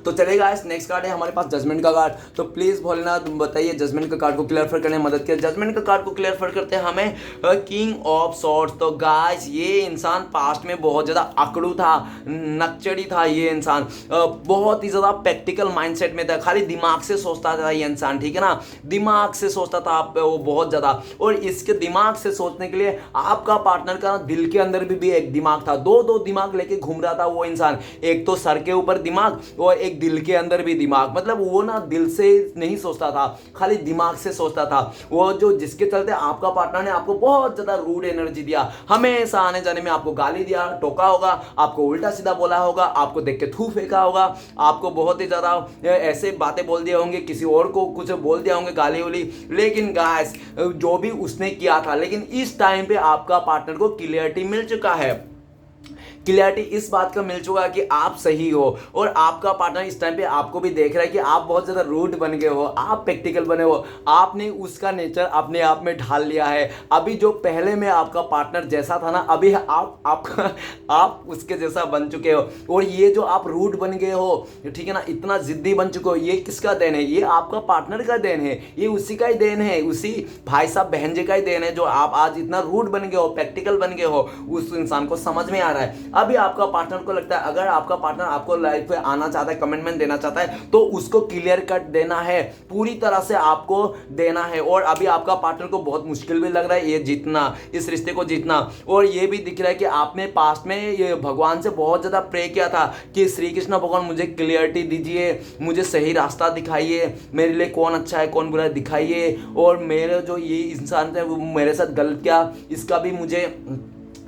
तो चलेगा। इस नेक्स्ट कार्ड है हमारे पास जजमेंट का कार्ड। तो प्लीज भोलेनाथ बताइए जजमेंट का कार्ड को क्लियर करने में मदद करें। जजमेंट का कार्ड को क्लियर करते हैं हमें किंग ऑफ सॉर्ड्स। तो गाइस ये इंसान पास्ट में बहुत ज़्यादा अकड़ू था, नकचड़ी था ये इंसान, बहुत ही ज़्यादा प्रैक्टिकल माइंडसेट में था, खाली दिमाग से सोचता था ये इंसान, ठीक है ना। दिमाग से सोचता था वो बहुत ज़्यादा, और इसके दिमाग से सोचने के लिए आपका पार्टनर का दिल के अंदर भी एक दिमाग था, दो दिमाग लेके घूम रहा था वो इंसान। एक तो सर के ऊपर दिमाग और एक दिल के अंदर भी दिमाग, मतलब वो ना दिल से नहीं सोचता था, खाली दिमाग से सोचता था वो, जो जिसके चलते आपका पार्टनर ने आपको बहुत ज्यादा रूड एनर्जी दिया, हमेशा आने जाने में आपको गाली दिया, टोका होगा, आपको उल्टा सीधा बोला होगा, आपको देख के थू फेंका होगा, आपको बहुत ही ज्यादा ऐसे बातें बोल दिए होंगे, किसी और को कुछ बोल दिया होंगे गाली उली। लेकिन गाइस जो भी उसने किया था, लेकिन इस टाइम पे आपका पार्टनर को क्लियरिटी मिल चुका है। क्लियरिटी इस बात का मिल चुका है कि आप सही हो, और आपका पार्टनर इस टाइम पे आपको भी देख रहा है कि आप बहुत ज़्यादा रूड बन गए हो, आप प्रैक्टिकल बने हो, आपने उसका नेचर अपने आप में ढाल लिया है। अभी जो पहले में आपका पार्टनर जैसा था ना, अभी आप उसके जैसा बन चुके हो, और ये जो आप रूड बन गए हो, ठीक है ना, इतना जिद्दी बन चुके हो, ये किसका देन है? ये आपका पार्टनर का देन है, ये उसी का ही देन है, उसी भाई साहब बहन जी का ही देन है, जो आप आज इतना रूड बन गए हो, प्रैक्टिकल बन गए हो, उस इंसान को समझ में आ रहा है। अभी आपका पार्टनर को लगता है अगर आपका पार्टनर आपको लाइफ में आना चाहता है, कमिटमेंट देना चाहता है, तो उसको क्लियर कट देना है, पूरी तरह से आपको देना है। और अभी आपका पार्टनर को बहुत मुश्किल भी लग रहा है ये जीतना, इस रिश्ते को जीतना, और ये भी दिख रहा है कि आपने पास्ट में ये भगवान से बहुत ज़्यादा प्रे किया था कि श्री कृष्ण भगवान मुझे क्लियरिटी दीजिए, मुझे सही रास्ता दिखाइए, मेरे लिए कौन अच्छा है कौन बुरा है दिखाइए, और मेरे जो ये इंसान है वो मेरे साथ गलत किया, इसका भी मुझे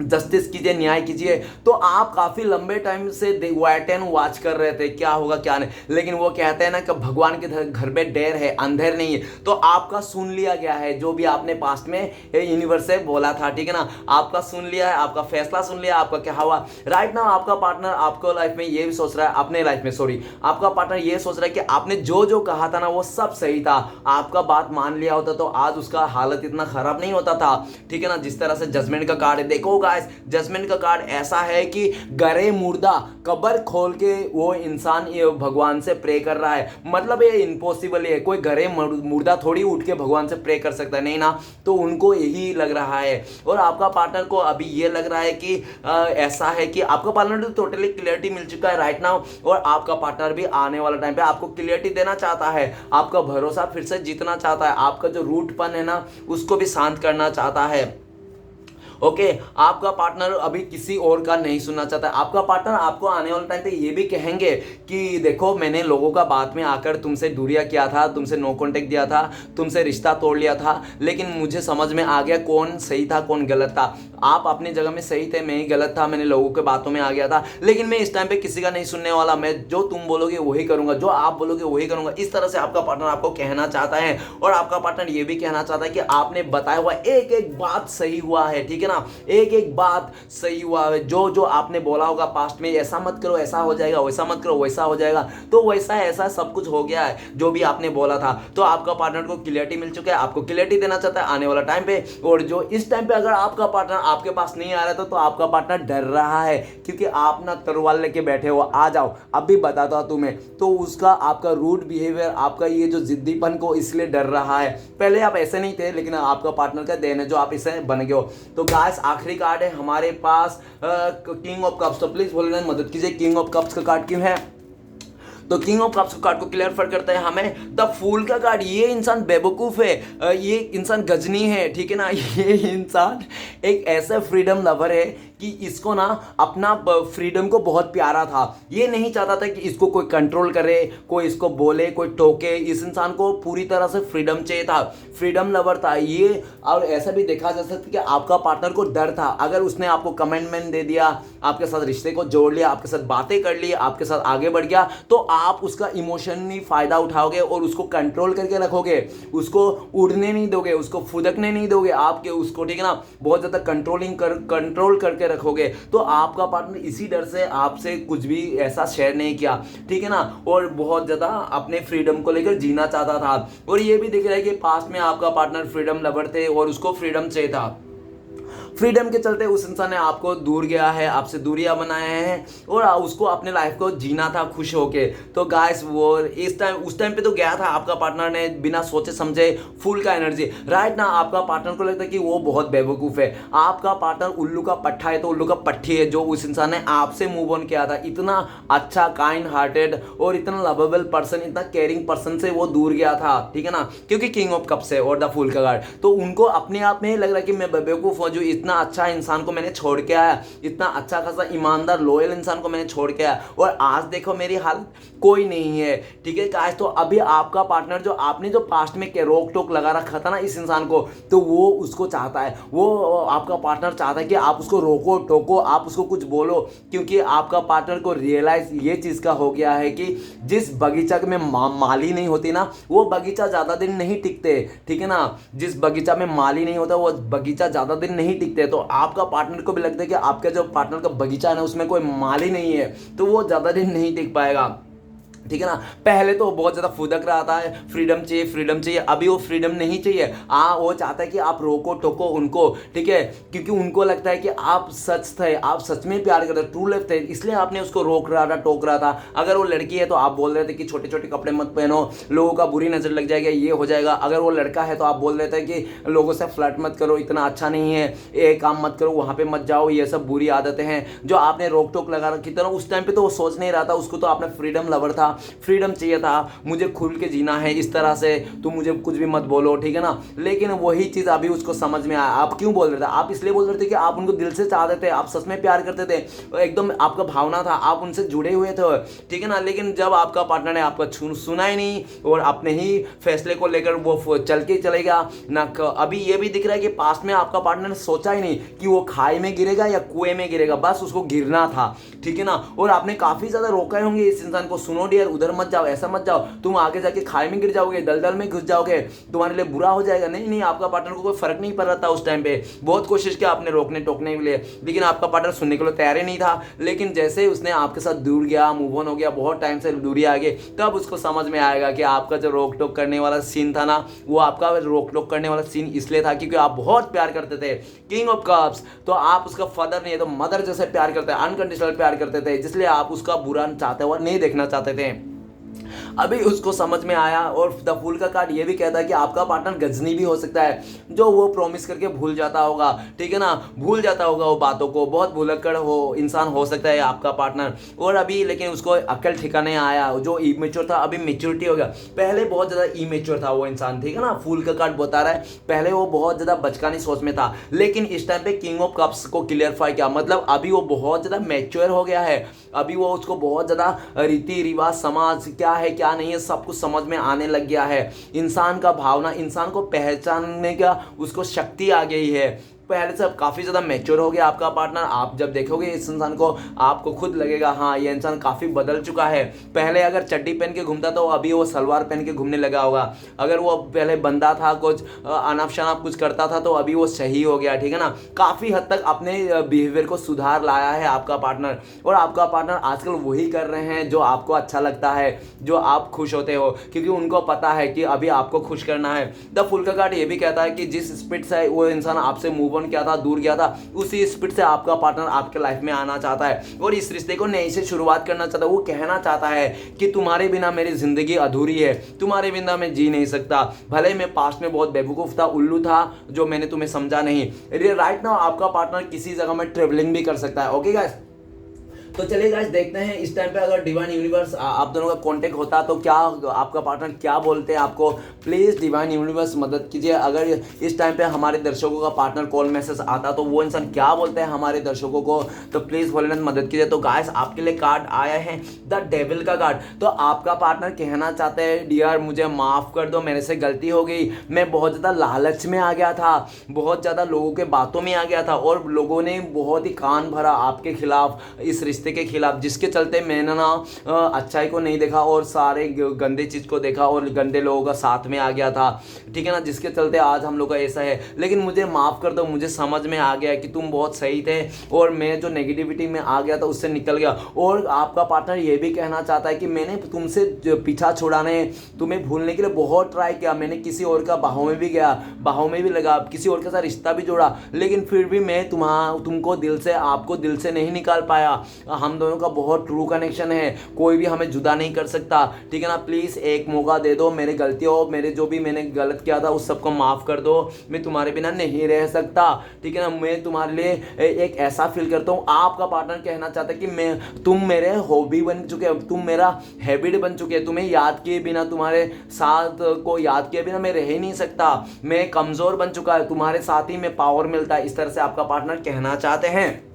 जस्टिस कीजिए, न्याय कीजिए। तो आप काफ़ी लंबे टाइम से वेट एंड वॉच कर रहे थे क्या होगा क्या नहीं, लेकिन वो कहते हैं ना कि भगवान के घर में डेर है, अंधेर नहीं है। तो आपका सुन लिया गया है, जो भी आपने पास्ट में यूनिवर्स से बोला था, ठीक है ना, आपका सुन लिया है, आपका फैसला सुन लिया, आपका क्या हुआ। राइट नाउ आपका पार्टनर आपको लाइफ में ये भी सोच रहा है, अपने लाइफ में सॉरी, आपका पार्टनर ये सोच रहा है कि आपने जो जो कहा था ना वो सब सही था, आपका बात मान लिया होता तो आज उसका हालत इतना खराब नहीं होता था, ठीक है ना। जिस तरह से जजमेंट का कार्ड है, देखो जजमेंट का कार्ड ऐसा है कि गरे मुर्दा कब्र खोल के वो इंसान ये भगवान से प्रे कर रहा है, मतलब ये इम्पॉसिबल है, कोई गरे मुर्दा थोड़ी उठ के भगवान से प्रे कर सकता है, नहीं ना। तो उनको यही लग रहा है, और आपका पार्टनर को अभी ये लग रहा है कि ऐसा है कि आपका पार्टनर तो टोटली क्लियरिटी मिल चुका है राइट नाउ, और आपका पार्टनर भी आने वाला टाइम पे आपको क्लियरिटी देना चाहता है, आपका भरोसा फिर से जीतना चाहता है, आपका जो रूटपन है ना उसको भी शांत करना चाहता है। ओके आपका पार्टनर अभी किसी और का नहीं सुनना चाहता है। आपका पार्टनर आपको आने वाले टाइम पे ये भी कहेंगे कि देखो मैंने लोगों का बात में आकर तुमसे दूरिया किया था, तुमसे नो कॉन्टेक्ट दिया था, तुमसे रिश्ता तोड़ लिया था, लेकिन मुझे समझ में आ गया कौन सही था कौन गलत था। आप अपनी जगह में सही थे, मैं ही गलत था, मैंने लोगों के बातों में आ गया था, लेकिन मैं इस टाइम पे किसी का नहीं सुनने वाला, मैं जो तुम बोलोगे वही करूंगा, जो आप बोलोगे वही करूंगा। इस तरह से आपका पार्टनर आपको कहना चाहता है और आपका पार्टनर ये भी कहना चाहता है कि आपने बताया हुआ एक एक बात सही हुआ है, ठीक है ना, एक एक बात सही हुआ है। जो जो आपने बोला होगा पास्ट में, ऐसा मत करो ऐसा हो जाएगा, वैसा मत करो वैसा हो जाएगा, तो वैसा ऐसा सब कुछ हो गया है जो भी आपने बोला था। तो आपका पार्टनर को क्लियरिटी मिल चुका है, आपको क्लियरिटी देना चाहता है आने वाला टाइम पे। और जो इस टाइम पे अगर आपका पार्टनर आपके पास नहीं आ रहा था तो आपका पार्टनर डर रहा है, क्योंकि आप ना तलवार लेके बैठे हो, आ जाओ अभी बताता हूं तुम्हें। तो उसका आपका रूड बिहेवियर, आपका ये जो जिद्दीपन को इसलिए डर रहा है। पहले आप ऐसे नहीं थे, लेकिन आपका पार्टनर का देन है जो आप इसे बन गए हो। तो गाइस आखिरी कार्ड है हमारे पास किंग ऑफ कप्स। तो प्लीज बोलने मदद कीजिए, किंग ऑफ कप्स का कार्ड क्यों है? तो किंग ऑफ कप्स कार्ड को क्लियर करता है हमें द फूल का कार्ड। ये इंसान बेवकूफ है, ये इंसान गजनी है, ठीक है ना, ये इंसान एक ऐसा फ्रीडम लवर है कि इसको ना अपना फ्रीडम को बहुत प्यारा था। ये नहीं चाहता था कि इसको कोई कंट्रोल करे, कोई इसको बोले, कोई टोके। इस इंसान को पूरी तरह से फ्रीडम चाहिए था, फ्रीडम लवर था ये। और ऐसा भी देखा जा सकता है कि आपका पार्टनर को डर था, अगर उसने आपको कमिटमेंट दे दिया, आपके साथ रिश्ते को जोड़ लिया, आपके साथ बातें कर ली, आपके साथ आगे बढ़ गया, तो आप उसका इमोशनली फायदा उठाओगे और उसको कंट्रोल करके रखोगे, उसको उड़ने नहीं दोगे, उसको फुदकने नहीं दोगे, आपके उसको, ठीक है ना, बहुत ज्यादा कंट्रोल करके रखोगे। तो आपका पार्टनर इसी डर से आपसे कुछ भी ऐसा शेयर नहीं किया, ठीक है ना, और बहुत ज्यादा अपने फ्रीडम को लेकर जीना चाहता था। और ये भी दिख रहा है कि पास्ट में आपका पार्टनर फ्रीडम लवर थे और उसको फ्रीडम चाहिए था। फ्रीडम के चलते उस इंसान ने आपको दूर गया है, आपसे दूरियां बनाए हैं और उसको अपने लाइफ को जीना था खुश होके। तो गाइस वो उस टाइम पे तो गया था आपका पार्टनर ने बिना सोचे समझे, फुल का एनर्जी राइट ना। आपका पार्टनर को लगता है कि वो बहुत बेवकूफ है, आपका पार्टनर उल्लू का पट्टा है तो उल्लू का पट्टी है, जो उस इंसान ने आपसे मूव ऑन किया था। इतना अच्छा काइंड हार्टेड और इतना लवेबल पर्सन, इतना केयरिंग पर्सन से वो दूर गया था, ठीक है ना, क्योंकि किंग ऑफ कप्स है और द फूल का कार्ड। तो उनको अपने आप में ही लग रहा है कि मैं बेवकूफ हूं, जो इतना अच्छा इंसान को मैंने छोड़ के आया, इतना अच्छा खासा ईमानदार लॉयल इंसान को मैंने छोड़ के आया, और आज देखो मेरी हालत कोई नहीं है, ठीक है गाइस। तो अभी आपका पार्टनर जो आपने जो पास्ट में के रोक टोक लगा रखा था ना इस इंसान को, तो वो उसको चाहता है, वो आपका पार्टनर चाहता है कि आप उसको रोको टोको, आप उसको कुछ बोलो, क्योंकि आपका पार्टनर को रियलाइज ये चीज का हो गया है कि जिस बगीचा में माली नहीं होती ना, वो बगीचा ज्यादा दिन नहीं टिकते, ठीक है ना, जिस बगीचा में माली नहीं होता वो बगीचा ज्यादा दिन नहीं टिकते। तो आपका पार्टनर को भी लगता है कि आपका जो पार्टनर का बगीचा है ना उसमें कोई माली नहीं है, तो वो ज्यादा दिन नहीं टिक पाएगा, ठीक है ना। पहले तो बहुत ज्यादा फुदक रहा था, फ्रीडम चाहिए फ्रीडम चाहिए, अभी वो फ्रीडम नहीं चाहिए। वो चाहता है कि आप रोको टोको उनको, ठीक है, क्योंकि उनको लगता है कि आप सच थे, आप सच में प्यार करते, ट्रू लव थे, इसलिए आपने उसको रोक रहा था, टोक रहा था। अगर वो लड़की है तो आप बोल रहे थे कि छोटे छोटे कपड़े मत पहनो, लोगों का बुरी नजर लग जाएगा, ये हो जाएगा। अगर वो लड़का है तो आप बोल रहे थे कि लोगों से फ्लर्ट मत करो, इतना अच्छा नहीं है, ये काम मत करो, वहां पे मत जाओ, ये सब बुरी आदतें हैं जो आपने रोक टोक लगा रखी। तरह उस टाइम पे तो वो सोच नहीं रहा था, उसको तो आपने फ्रीडम लवर था, फ्रीडम चाहिए था, मुझे खुल के जीना है इस तरह से, तुम मुझे कुछ भी मत बोलो, ठीक है ना। लेकिन वही चीज अभी उसको समझ में आया। आप क्यों बोल रहे थे? आप इसलिए बोल रहे थे कि आप उनको दिल से चाहते थे, आप सच में प्यार करते थे, एकदम आपका भावना था, आप उनसे जुड़े हुए थे, ठीक है ना। लेकिन जब आपका पार्टनर ने आपका सुना ही नहीं और अपने ही फैसले को लेकर वो चल के चलेगा ना। अभी ये भी दिख रहा है कि पास्ट में आपका पार्टनर ने सोचा ही नहीं कि वो खाई में गिरेगा या कुएं में गिरेगा, बस उसको गिरना था, ठीक है ना। और आपने काफी ज्यादा रोका होंगे इस इंसान को, सुनो डियर उधर मत जाओ, ऐसा मत जाओ, तुम आगे जाके खाई में गिर जाओगे, दलदल में घुस जाओगे, तुम्हारे लिए बुरा हो जाएगा। नहीं नहीं, आपका पार्टनर को कोई फर्क नहीं पड़ रहा था उस टाइम पे, बहुत कोशिश किया आपने रोकने टोकने के लिए, लेकिन आपका पार्टनर सुनने के लिए तैयार ही नहीं था। लेकिन जैसे उसने आपके साथ दूर गया, मूव ऑन हो गया, बहुत टाइम से दूरी आ गई, तब उसको समझ में आएगा कि आपका जो रोक टोक करने वाला सीन था ना, वो आपका रोक टोक करने वाला सीन इसलिए था क्योंकि आप बहुत प्यार करते थे किंग ऑफ कप्स। तो आप उसका फादर नहीं है तो मदर जैसे प्यार करते, अनकंडीशनल प्यार करते थे, जिसलिए आप उसका बुरा चाहते हुआ नहीं देखना चाहते थे। अभी उसको समझ में आया। और द फूल का कार्ड ये भी कहता है कि आपका पार्टनर गजनी भी हो सकता है, जो वो प्रॉमिस करके भूल जाता होगा, ठीक है ना, भूल जाता होगा वो बातों को, बहुत भुलक्कड़ हो इंसान हो सकता है आपका पार्टनर। और अभी लेकिन उसको अक्ल ठिकाने आया, जो इमेच्योर था अभी मेच्योरिटी हो गया। पहले बहुत ज्यादा इमेच्योर था वो इंसान, ठीक है ना, फूल का कार्ड बता रहा है, पहले वो बहुत ज्यादा बचकानी सोच में था, लेकिन इस टाइम पे किंग ऑफ कप्स को क्लियरफाई किया, मतलब अभी वो बहुत ज्यादा मैच्योर हो गया है। अभी वो उसको बहुत ज्यादा रीति रिवाज, समाज क्या है क्या नहीं है, सब कुछ समझ में आने लग गया है। इंसान का भावना, इंसान को पहचानने का उसको शक्ति आ गई है। पहले से अब काफ़ी ज़्यादा मैच्योर हो गया आपका पार्टनर। आप जब देखोगे इस इंसान को आपको खुद लगेगा हाँ ये इंसान काफ़ी बदल चुका है। पहले अगर चड्डी पहन के घूमता तो अभी वो सलवार पहन के घूमने लगा होगा। अगर वो पहले बंदा था, कुछ अनाप शनाप कुछ करता था, तो अभी वो सही हो गया, ठीक है ना। काफ़ी हद तक अपने बिहेवियर को सुधार लाया है आपका पार्टनर। और आपका पार्टनर आजकल वही कर रहे हैं जो आपको अच्छा लगता है, जो आप खुश होते हो, क्योंकि उनको पता है कि अभी आपको खुश करना है। द फूल का कार्ड ये भी कहता है कि जिस स्पीड से वो इंसान आपसे मूव ऑन किया था, दूर गया था, उसी स्पीड से आपका पार्टनर आपके लाइफ में आना चाहता है और इस रिश्ते को नई से शुरुआत करना चाहता है। वो कहना चाहता है कि तुम्हारे बिना मेरी जिंदगी अधूरी है, तुम्हारे बिना मैं जी नहीं सकता। भले मैं पास्ट में बहुत बेवकूफ़ था, उल्लू था, जो मैंने तुम्हें समझा नहीं। राइट नाउ आपका पार्टनर किसी जगह में ट्रेवलिंग भी कर सकता है। ओके गाइस, तो चलिए गाइस देखते हैं इस टाइम पे अगर डिवाइन यूनिवर्स आप दोनों का कांटेक्ट होता तो क्या आपका पार्टनर क्या बोलते हैं आपको। प्लीज़ डिवाइन यूनिवर्स मदद कीजिए। अगर इस टाइम पे हमारे दर्शकों का पार्टनर कॉल मैसेज आता तो वो इंसान क्या बोलते हैं हमारे दर्शकों को, तो प्लीज़ भोलेनाथ मदद कीजिए। तो गाइस आपके लिए कार्ड आया है द डेविल का कार्ड। तो आपका पार्टनर कहना चाहते हैं डियर मुझे माफ़ कर दो, मेरे से गलती हो गई, मैं बहुत ज़्यादा लालच में आ गया था, बहुत ज़्यादा लोगों के बातों में आ गया था और लोगों ने बहुत ही कान भरा आपके खिलाफ, इस रिश्ते के खिलाफ, जिसके चलते मैंने ना अच्छाई को नहीं देखा और सारे गंदे चीज़ को देखा और गंदे लोगों का साथ में आ गया था, ठीक है ना, जिसके चलते आज हम लोग का ऐसा है। लेकिन मुझे माफ़ कर दो, मुझे समझ में आ गया कि तुम बहुत सही थे और मैं जो नेगेटिविटी में आ गया था उससे निकल गया। और आपका पार्टनर ये भी कहना चाहता है कि मैंने तुमसे पीछा छुड़ाने, तुम्हें भूलने के लिए बहुत ट्राई किया, मैंने किसी और का बाहों में भी गया, बाहों में भी लगा, किसी और के साथ रिश्ता भी जोड़ा, लेकिन फिर भी मैं तुमको दिल से, आपको दिल से नहीं निकाल पाया। हम दोनों का बहुत ट्रू कनेक्शन है, कोई भी हमें जुदा नहीं कर सकता, ठीक है ना। प्लीज़ एक मौका दे दो, मेरे गलतियों, मेरे जो भी मैंने गलत किया था उस सबको माफ़ कर दो, मैं तुम्हारे बिना नहीं रह सकता, ठीक है ना। मैं तुम्हारे लिए एक ऐसा फील करता हूँ। आपका पार्टनर कहना चाहता है कि तुम मेरे हॉबी बन चुके हो, तुम मेरा हैबिट बन चुके हैं, तुम्हें याद किए बिना, तुम्हारे साथ को याद किए बिना मैं रह ही नहीं सकता, मैं कमज़ोर बन चुका है, तुम्हारे साथ ही में पावर मिलता है। इस तरह से आपका पार्टनर कहना चाहते हैं।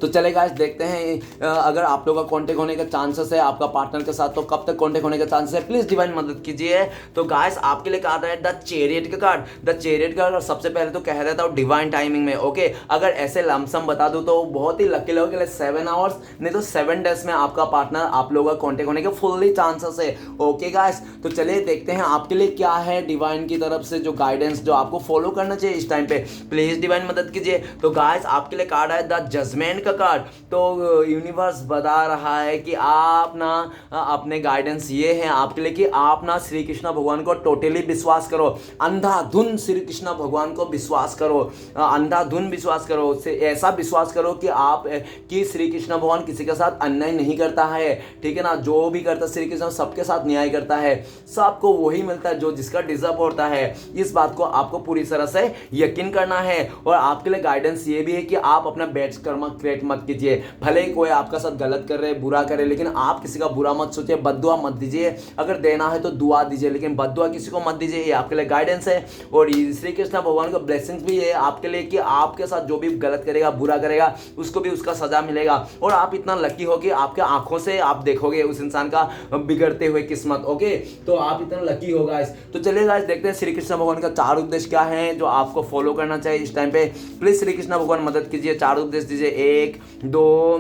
तो चले गाइस देखते हैं अगर आप लोगों का कांटेक्ट होने का चांसेस है आपका पार्टनर के साथ, तो कब तक कांटेक्ट होने का चांसेस है, प्लीज डिवाइन मदद कीजिए। तो गाइस आपके लिए कार्ड है द चैरियट का कार्ड। द चैरियट का कार्ड सबसे पहले तो कह देता हूँ डिवाइन टाइमिंग में। ओके, अगर ऐसे लमसम बता दूँ तो बहुत ही लकी लोगों के लिए 7 आवर्स, नहीं तो 7 डेज में आपका पार्टनर आप लोगों का कांटेक्ट होने के फुल्ली चांसेस है। ओके गाइस, तो चलिए देखते हैं आपके लिए क्या है डिवाइन की तरफ से जो गाइडेंस जो आपको फॉलो करना चाहिए इस टाइम पे। प्लीज डिवाइन मदद कीजिए। तो गाइस आपके लिए कार्ड है द जजमेंट कार्ड। तो यूनिवर्स बता रहा है कि आप ना अपने गाइडेंस ये है आपके लिए कि आप ना श्री कृष्ण भगवान को टोटली विश्वास करो, अंधाधुन श्री कृष्ण भगवान को विश्वास करो, अंधाधुन विश्वास करो, ऐसा विश्वास करो कि आप कि श्री कृष्ण भगवान किसी के साथ अन्याय नहीं करता है, ठीक है ना। जो भी करता श्री कृष्ण सबके साथ न्याय करता है, सबको वही मिलता है जो जिसका डिजर्व होता है। इस बात को आपको पूरी तरह से यकीन करना है। और आपके लिए गाइडेंस ये भी है कि आप अपना बैड कर्म क्रिएट मत कीजिए। भले ही कोई आपका साथ गलत कर रहे, बुरा करे, लेकिन आप किसी का बुरा मत सोचिए, बद्दुआ मत दीजिए। अगर देना है तो दुआ दीजिए, लेकिन बद्दुआ किसी को मत दीजिए। ये आपके लिए गाइडेंस है। और श्री कृष्ण भगवान का ब्लेसिंग्स भी है आपके लिए कि आपके साथ जो भी गलत करेगा, बुरा करेगा, उसको भी उसका सजा मिलेगा। और आप इतना लकी हो कि आपके आंखों से आप देखोगे उस इंसान का बिगड़ते हुए किस्मत। ओके, तो आप इतना लकी हो गाइस। तो चलिए गाइस देखते हैं श्री कृष्ण भगवान का 4 उपदेश क्या है जो आपको फॉलो करना चाहिए इस टाइम पे। प्लीज श्री कृष्ण भगवान मदद कीजिए, 4 उपदेश दीजिए। 1 2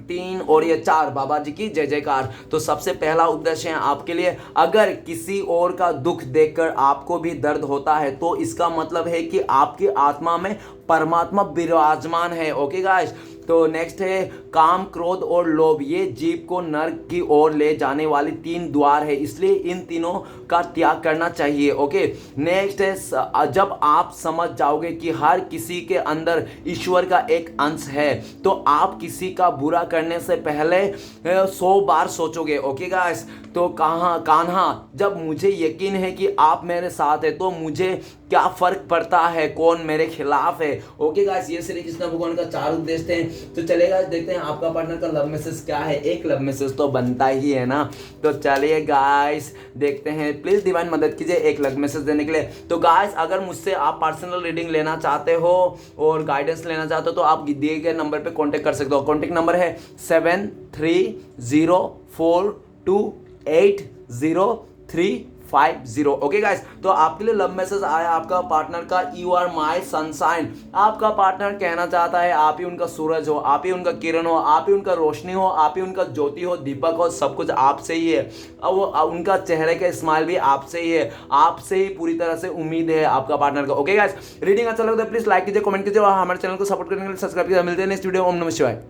3 और ये 4। बाबा जी की जय जयकार। तो सबसे पहला उद्देश्य है आपके लिए, अगर किसी और का दुख देखकर आपको भी दर्द होता है तो इसका मतलब है कि आपकी आत्मा में परमात्मा विराजमान है। ओके गाइस, तो नेक्स्ट है काम, क्रोध और लोभ, ये जीव को नरक की ओर ले जाने वाली 3 द्वार है, इसलिए इन तीनों का त्याग करना चाहिए। ओके, नेक्स्ट है जब आप समझ जाओगे कि हर किसी के अंदर ईश्वर का एक अंश है तो आप किसी का बुरा करने से पहले 100 बार सोचोगे। ओके गाइस, तो कान्हा जब मुझे यकीन है कि आप मेरे साथ है तो मुझे क्या फर्क पड़ता है कौन मेरे खिलाफ है। ओके गाइस, ये श्री कृष्ण भगवान का 4 उपदेश थे। तो चलेगा देखते हैं आपका पार्टनर का लव मैसेज क्या है। एक लव मैसेज तो बनता ही है ना। तो चलिए गाइस देखते हैं, प्लीज डिवाइन मदद कीजिए एक लव मैसेज देने के लिए। तो गाइस अगर मुझसे आप पर्सनल रीडिंग लेना चाहते हो और गाइडेंस लेना चाहते हो तो आप दिए गए नंबर पे कांटेक्ट कर सकते हो। कांटेक्ट नंबर है 73042803 50। ओके गाइस, तो आपके लिए लव मैसेज आया आपका पार्टनर का, यू आर माई सनशाइन। आपका पार्टनर कहना चाहता है आप ही उनका सूरज हो, आप ही उनका किरण हो, आप ही उनका रोशनी हो, आप ही उनका ज्योति हो, दीपक हो, सब कुछ आपसे ही है। अब वो उनका चेहरे का स्माइल भी आपसे ही है, आपसे ही पूरी तरह से उम्मीद है आपका पार्टनर का। ओके गाइस, रीडिंग अच्छा लगता है प्लीज लाइक कीजिए, कमेंट कीजिए और हमारे चैनल को सपोर्ट करने के लिए सब्सक्राइब कीजिए। मिलते हैं नेक्स्ट वीडियो। ओम नमः शिवाय।